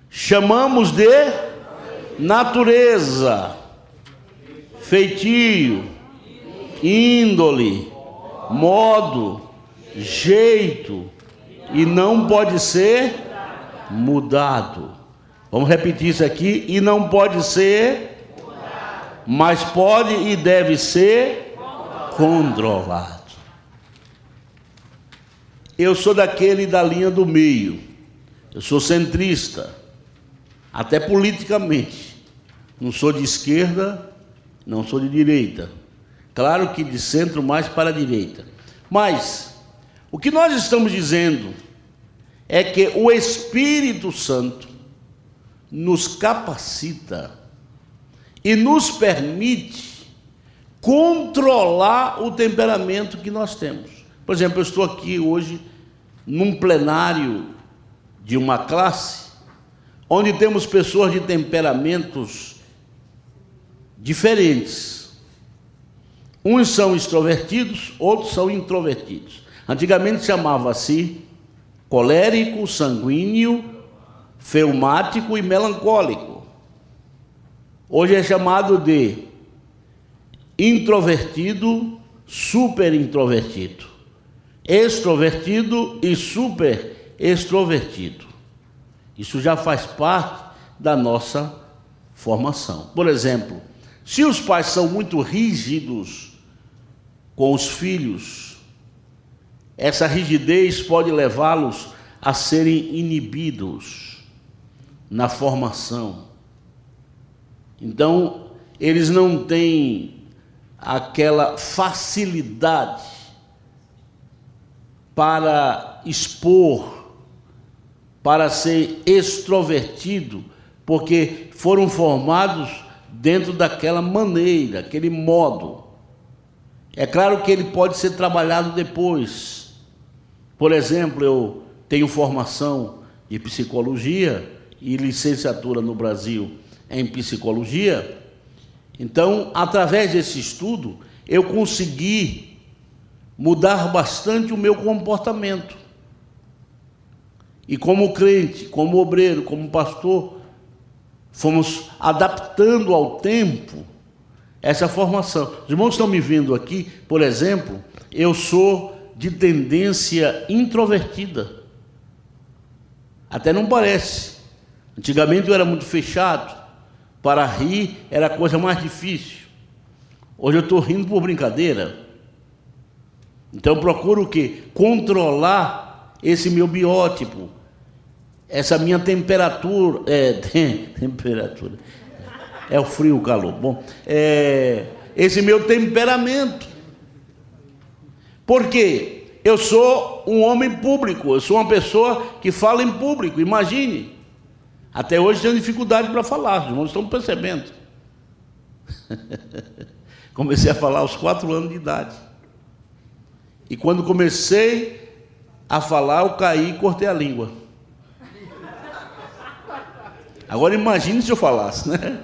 Chamamos de natureza, feitio, índole, modo, jeito, e não pode ser mudado. Vamos repetir isso aqui. E não pode ser, mas pode e deve ser controlado. eu sou daquele da linha do meio. Eu sou centrista, até politicamente. Não sou de esquerda, não sou de direita. Claro que de centro mais para a direita. Mas o que nós estamos dizendo é que o Espírito Santo nos capacita e nos permite controlar o temperamento que nós temos. Por exemplo, eu estou aqui hoje num plenário de uma classe onde temos pessoas de temperamentos diferentes. Uns são extrovertidos, outros são introvertidos. Antigamente chamava-se colérico, sanguíneo, fleumático e melancólico. Hoje é chamado de introvertido, super introvertido, extrovertido e super extrovertido. Isso já faz parte da nossa formação. Por exemplo, se os pais são muito rígidos com os filhos, essa rigidez pode levá-los a serem inibidos na formação. Então, eles não têm aquela facilidade para expor, para ser extrovertido, porque foram formados dentro daquela maneira, aquele modo. É claro que ele pode ser trabalhado depois. Por exemplo, eu tenho formação de psicologia e licenciatura no Brasil em psicologia. Então, através desse estudo, eu consegui mudar bastante o meu comportamento. E como crente, como obreiro, como pastor, fomos adaptando ao tempo essa formação. Os irmãos estão me vendo aqui, por exemplo, eu sou de tendência introvertida. Até não parece. Antigamente eu era muito fechado. Para rir era a coisa mais difícil. Hoje eu estou rindo por brincadeira. Então eu procuro o quê? Controlar esse meu biótipo, essa minha temperatura. Temperatura. É o frio, o calor. Bom, esse meu temperamento. Por quê? Eu sou um homem público, eu sou uma pessoa que fala em público, imagine. Até hoje tenho dificuldade para falar, os irmãos estão percebendo. Comecei a falar aos 4 anos de idade. E quando comecei a falar, eu caí e cortei a língua. Agora imagine se eu falasse, né?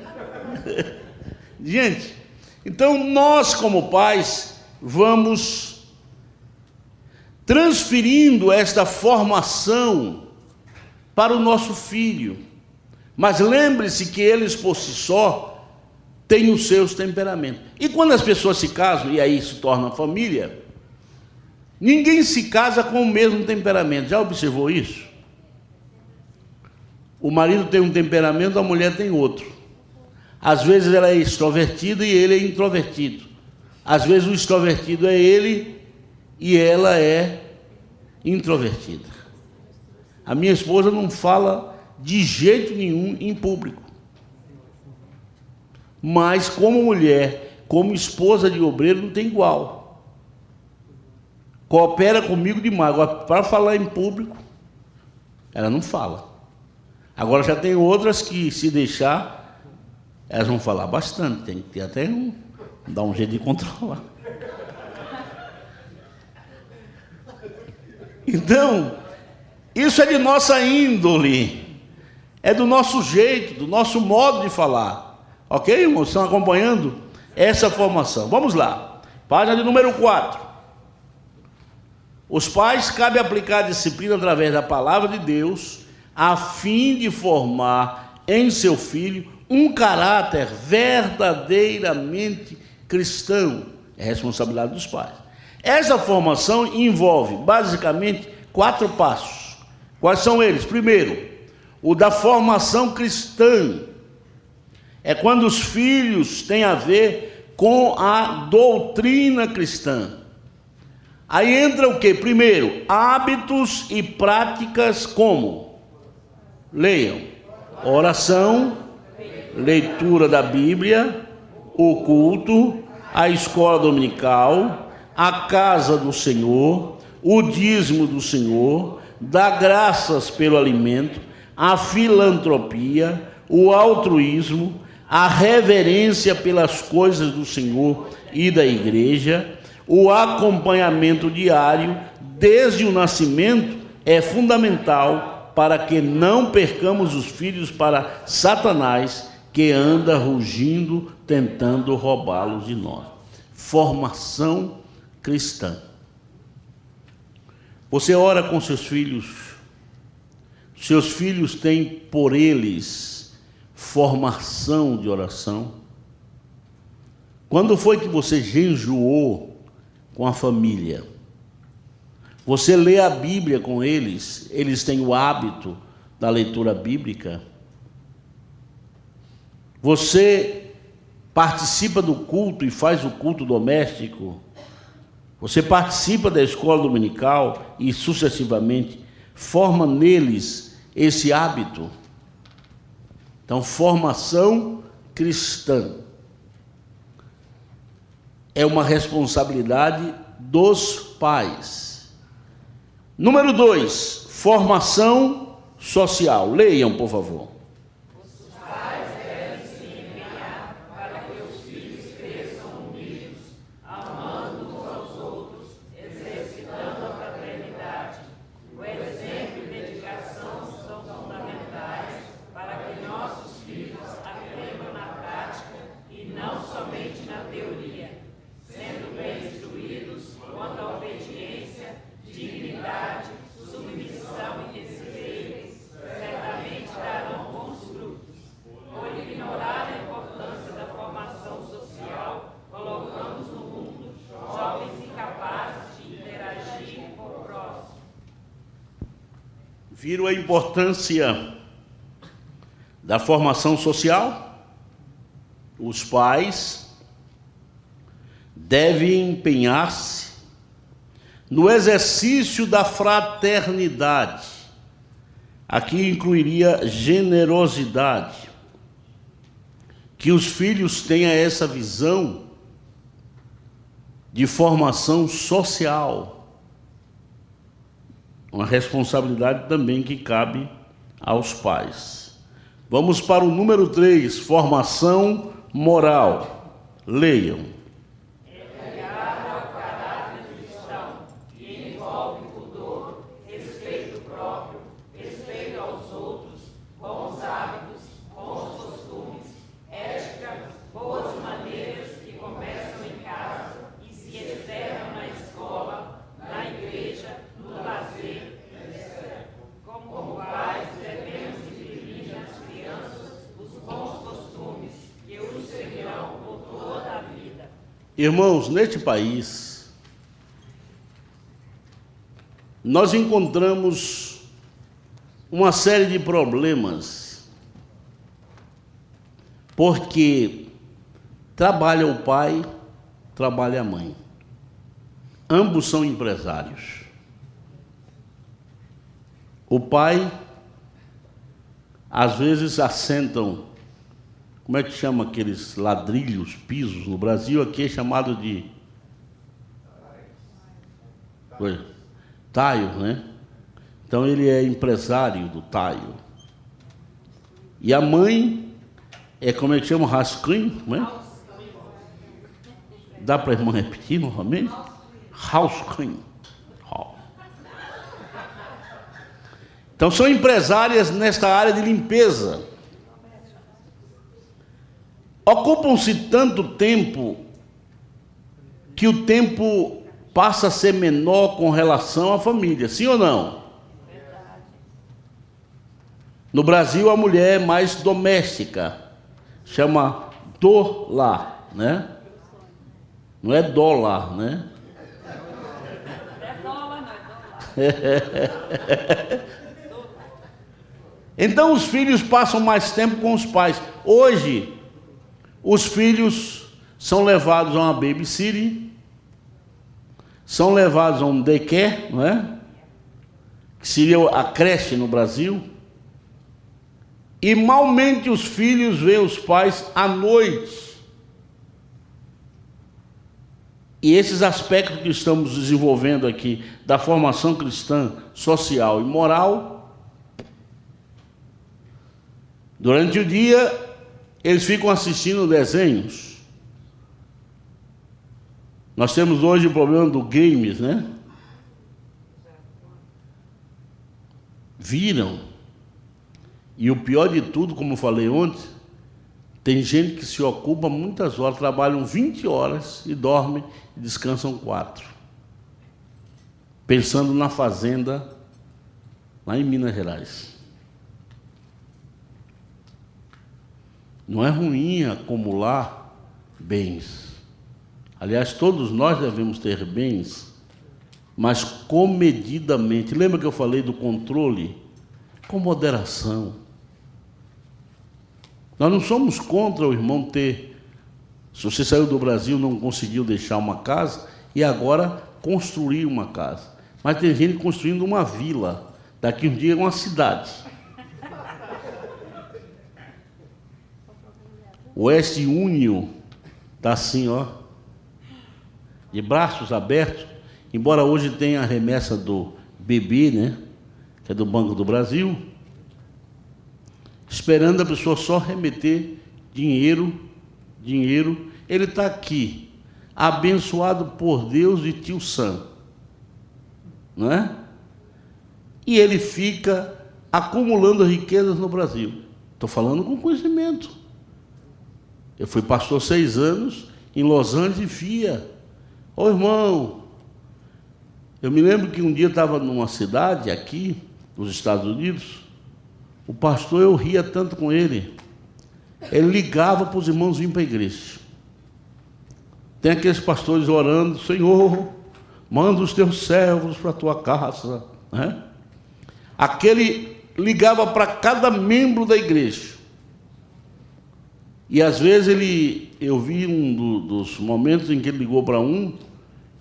Gente, então nós como pais vamos transferindo esta formação para o nosso filho. Mas lembre-se que eles por si só têm os seus temperamentos. E quando as pessoas se casam, e aí se torna família, ninguém se casa com o mesmo temperamento. Já observou isso? O marido tem um temperamento, a mulher tem outro. Às vezes ela é extrovertida e ele é introvertido. Às vezes o extrovertido é ele e ela é introvertida. A minha esposa não fala de jeito nenhum em público. Mas como mulher, como esposa de obreiro, não tem igual. Coopera comigo demais. Agora, para falar em público, ela não fala. Agora já tem outras que, se deixar, elas vão falar bastante. Tem que ter até dar um jeito de controlar. Então, isso é de nossa índole, é do nosso jeito, do nosso modo de falar. Ok, irmãos? Estão acompanhando essa formação? Vamos lá, página de número 4. Os pais cabe aplicar a disciplina através da palavra de Deus, a fim de formar em seu filho um caráter verdadeiramente cristão. É responsabilidade dos pais. Essa formação envolve, basicamente, 4 passos. Quais são eles? Primeiro, o da formação cristã. É quando os filhos têm a ver com a doutrina cristã. Aí entra o quê? Primeiro, hábitos e práticas como? Leiam. Oração, leitura da Bíblia, o culto, a escola dominical, a casa do Senhor, o dízimo do Senhor, dar graças pelo alimento, a filantropia, o altruísmo, a reverência pelas coisas do Senhor e da igreja, o acompanhamento diário desde o nascimento é fundamental para que não percamos os filhos para Satanás, que anda rugindo tentando roubá-los de nós. Formação cristã. Você ora com seus filhos têm por eles formação de oração. Quando foi que você jejuou com a família? Você lê a Bíblia com eles? Eles têm o hábito da leitura bíblica? Você participa do culto e faz o culto doméstico? Você participa da escola dominical e sucessivamente forma neles esse hábito? Então, formação cristã é uma responsabilidade dos pais. Número 2, formação social. Leiam, por favor. Os pais devem se empenhar para que os filhos cresçam unidos, amando uns aos outros, exercitando a fraternidade. O exemplo e dedicação são fundamentais para que nossos filhos aprendam na prática e não somente na teoria, sendo bem instruídos quanto à obediência, dignidade, submissão e respeito, certamente darão bons frutos. Por ignorar a importância da formação social, colocamos no mundo jovens incapazes de interagir com o próximo. Viram a importância da formação social? Os pais devem empenhar-se no exercício da fraternidade. Aqui incluiria generosidade. Que os filhos tenham essa visão de formação social. Uma responsabilidade também que cabe aos pais. Vamos para o número 3, formação moral. Leiam. Irmãos, neste país, nós encontramos uma série de problemas, porque trabalha o pai, trabalha a mãe. Ambos são empresários. O pai, às vezes, assentam, como é que chama aqueles ladrilhos, pisos? No Brasil, aqui é chamado de taio, né? Então, ele é empresário do taio. E a mãe é, como é que chama? Rascunho, não é? Dá para a irmã repetir novamente? Rascunho. Então, são empresárias nesta área de limpeza. Ocupam-se tanto tempo que o tempo passa a ser menor com relação à família, sim ou não? Verdade. No Brasil, a mulher é mais doméstica, chama do lar, né? Não é dólar, né? É dólar, não é dólar. Então, os filhos passam mais tempo com os pais. Hoje, os filhos são levados a uma babysitter, são levados a um daycare, não é? Que seria a creche no Brasil, e malmente os filhos veem os pais à noite. E esses aspectos que estamos desenvolvendo aqui, da formação cristã, social e moral, durante o dia, eles ficam assistindo desenhos. Nós temos hoje o problema do games, né? Viram. E o pior de tudo, como eu falei ontem, tem gente que se ocupa muitas horas, trabalham 20 horas e dormem e descansam 4. Pensando na fazenda lá em Minas Gerais. Não é ruim acumular bens. Aliás, todos nós devemos ter bens, mas comedidamente. Lembra que eu falei do controle? Com moderação. Nós não somos contra o irmão ter. Se você saiu do Brasil, não conseguiu deixar uma casa, e agora construir uma casa. Mas tem gente construindo uma vila. Daqui um dia é uma cidade. O West Union está assim, ó, de braços abertos, embora hoje tenha a remessa do BB, né, que é do Banco do Brasil, esperando a pessoa só remeter dinheiro. Ele está aqui, abençoado por Deus e tio Sam, não é? E ele fica acumulando riquezas no Brasil. Estou falando com conhecimento. Eu fui pastor 6 anos em Los Angeles e via. Ô irmão, eu me lembro que um dia eu estava numa cidade aqui, nos Estados Unidos, o pastor, eu ria tanto com ele. Ele ligava para os irmãos virem para a igreja. Tem aqueles pastores orando, Senhor, manda os teus servos para a tua casa, né? Aquele ligava para cada membro da igreja. E às vezes eu vi dos momentos em que ele ligou para um,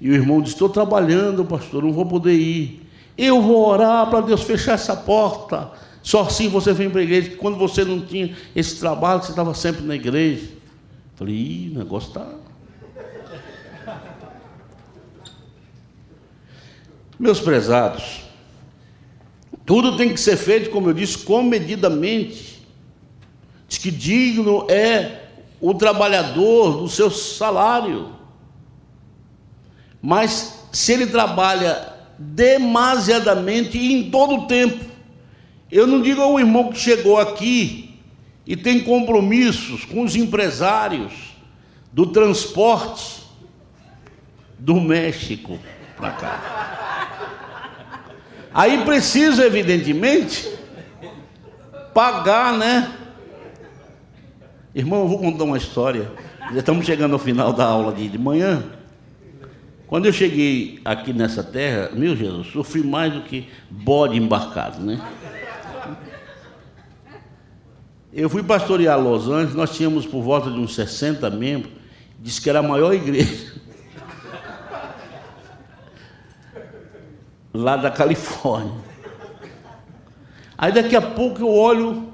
e o irmão disse, estou trabalhando, pastor, não vou poder ir. Eu vou orar para Deus fechar essa porta. Só assim você vem para a igreja. Quando você não tinha esse trabalho, você estava sempre na igreja. Falei, o negócio está... Meus prezados, tudo tem que ser feito, como eu disse, comedidamente. Diz que digno é o trabalhador do seu salário. Mas se ele trabalha demasiadamente e em todo o tempo, eu não digo ao irmão que chegou aqui e tem compromissos com os empresários do transporte do México para cá. Aí precisa, evidentemente, pagar, né? Irmão, eu vou contar uma história. Já estamos chegando ao final da aula de manhã. Quando eu cheguei aqui nessa terra, meu Jesus, sofri mais do que bode embarcado, né? Eu fui pastorear Los Angeles, nós tínhamos por volta de uns 60 membros, disse que era a maior igreja lá da Califórnia. Aí daqui a pouco eu olho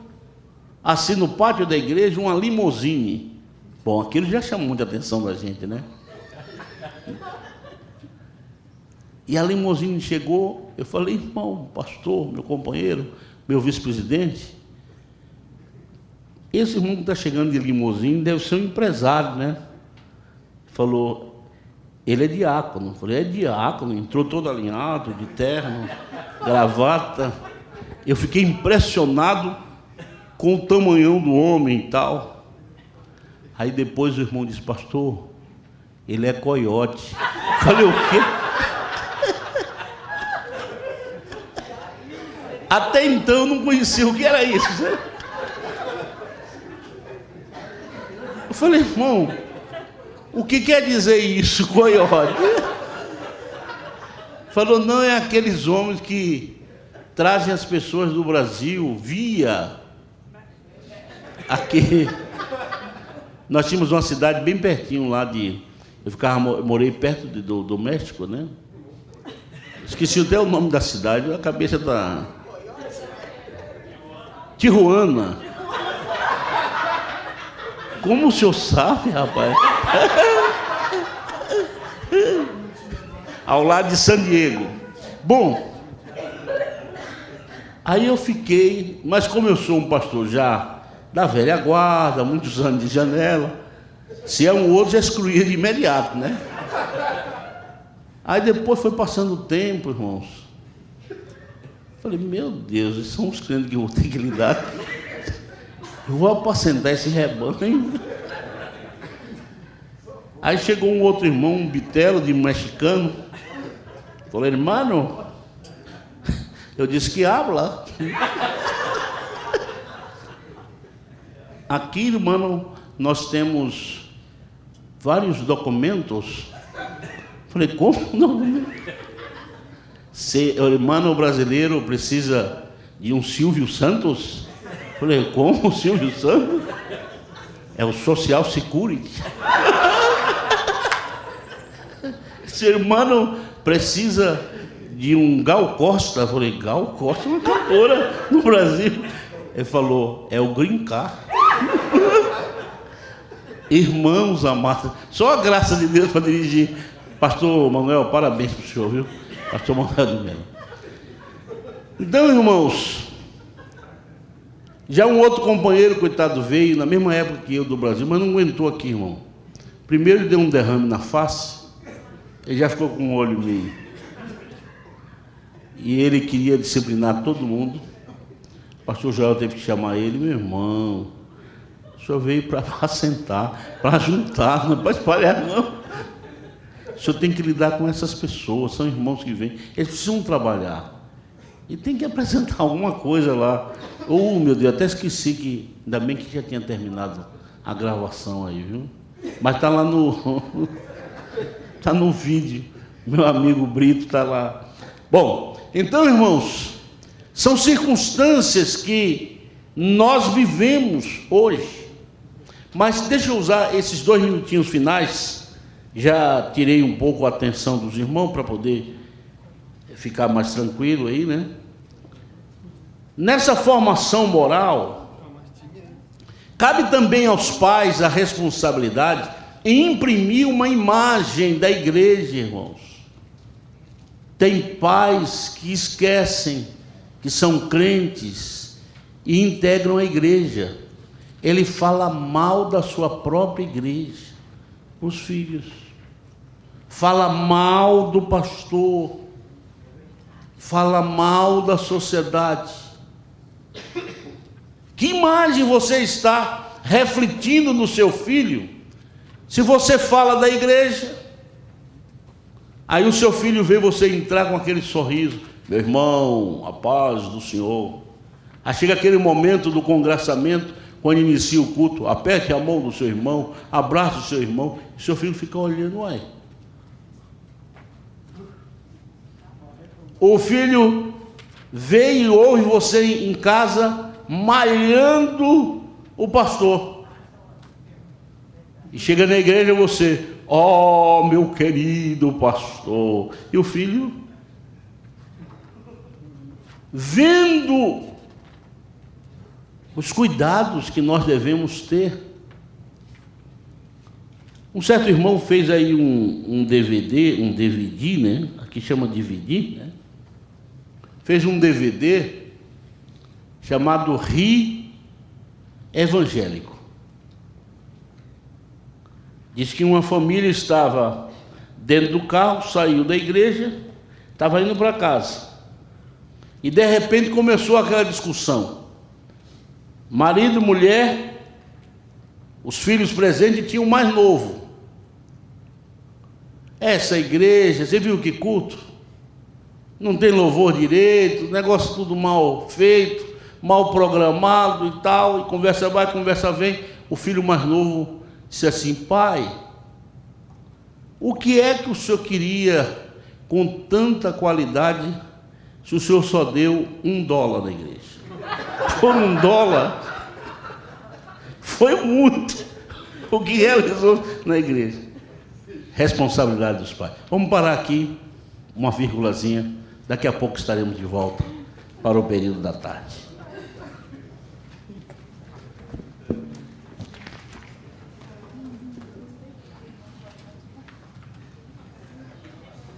assim no pátio da igreja uma limusine. Bom, aquilo já chamou muita atenção da gente, né? E a limusine chegou, eu falei, irmão, pastor, meu companheiro, meu vice-presidente, esse irmão que está chegando de limusine deve ser um empresário, né? Falou, ele é diácono. Eu falei, é diácono, entrou todo alinhado, de terno, gravata. Eu fiquei impressionado com o tamanhão do homem e tal. Aí depois o irmão disse, pastor, ele é coiote. Eu falei, o quê? Até então eu não conhecia o que era isso. Eu falei, irmão, o que quer dizer isso, coiote? Falou, não, é aqueles homens que trazem as pessoas do Brasil via aqui. Nós tínhamos uma cidade bem pertinho lá de... Eu morei perto do México, né? Esqueci até o nome da cidade, a cabeça da... Tijuana. Como o senhor sabe, rapaz? Ao lado de San Diego. Bom, aí eu fiquei, mas como eu sou um pastor já da velha guarda, muitos anos de janela, se é um outro, já excluía de imediato, né? Aí depois foi passando o tempo, irmãos. Falei, meu Deus, esses são os crentes que eu vou ter que lidar. Eu vou apacentar esse rebanho. Aí chegou um outro irmão, um bitelo de mexicano. Falei, irmão, eu disse que habla. Aqui, irmão, nós temos vários documentos. Falei, como? Não. Se o irmão brasileiro precisa de um Silvio Santos? Falei, como o Silvio Santos? É o Social Security. Esse irmão precisa de um Gal Costa. Falei, Gal Costa é uma cantora no Brasil. Ele falou, é o Green Card. Irmãos amados, só a graça de Deus para dirigir. Pastor Manuel, parabéns para o senhor, viu? Pastor Manuel de Melo. Então, irmãos, já um outro companheiro, coitado, veio na mesma época que eu do Brasil, mas não aguentou aqui, irmão. Primeiro ele deu um derrame na face, ele já ficou com o olho meio. E ele queria disciplinar todo mundo. O pastor Joel teve que chamar ele, meu irmão, o senhor veio para assentar, para juntar, não é para espalhar, não. O senhor tem que lidar com essas pessoas, são irmãos que vêm, eles precisam trabalhar. E tem que apresentar alguma coisa lá. Oh, meu Deus, até esqueci que, ainda bem que já tinha terminado a gravação aí, viu? Mas está lá no... está no vídeo, meu amigo Brito está lá. Bom, então, irmãos, são circunstâncias que nós vivemos hoje. Mas deixa eu usar esses 2 minutinhos finais, já tirei um pouco a atenção dos irmãos para poder ficar mais tranquilo aí, né? Nessa formação moral, cabe também aos pais a responsabilidade em imprimir uma imagem da igreja, irmãos. Tem pais que esquecem que são crentes e integram a igreja. Ele fala mal da sua própria igreja, os filhos. Fala mal do pastor. Fala mal da sociedade. Que imagem você está refletindo no seu filho? Se você fala da igreja, aí o seu filho vê você entrar com aquele sorriso. Meu irmão, a paz do Senhor. Aí chega aquele momento do congraçamento, quando inicia o culto, aperte a mão do seu irmão, abrace o seu irmão, e seu filho fica olhando, uai. O filho veio e ouve você em casa malhando o pastor. E chega na igreja você, ó, meu querido pastor. E o filho, vendo os cuidados que nós devemos ter. Um certo irmão fez aí um DVD, né? Aqui chama DVD, né? Fez um DVD chamado Ri Evangélico. Diz que uma família estava dentro do carro, saiu da igreja, estava indo para casa. E de repente começou aquela discussão. Marido, mulher, os filhos presentes e tinha um mais novo. Essa igreja, você viu que culto? Não tem louvor direito, negócio tudo mal feito, mal programado e tal, e conversa vai, conversa vem. O filho mais novo disse assim, pai, o que é que o senhor queria com tanta qualidade se o senhor só deu $1 na igreja? Por $1, foi muito o que realizou na igreja. Responsabilidade dos pais. Vamos parar aqui, uma vírgulazinha. Daqui a pouco estaremos de volta para o período da tarde.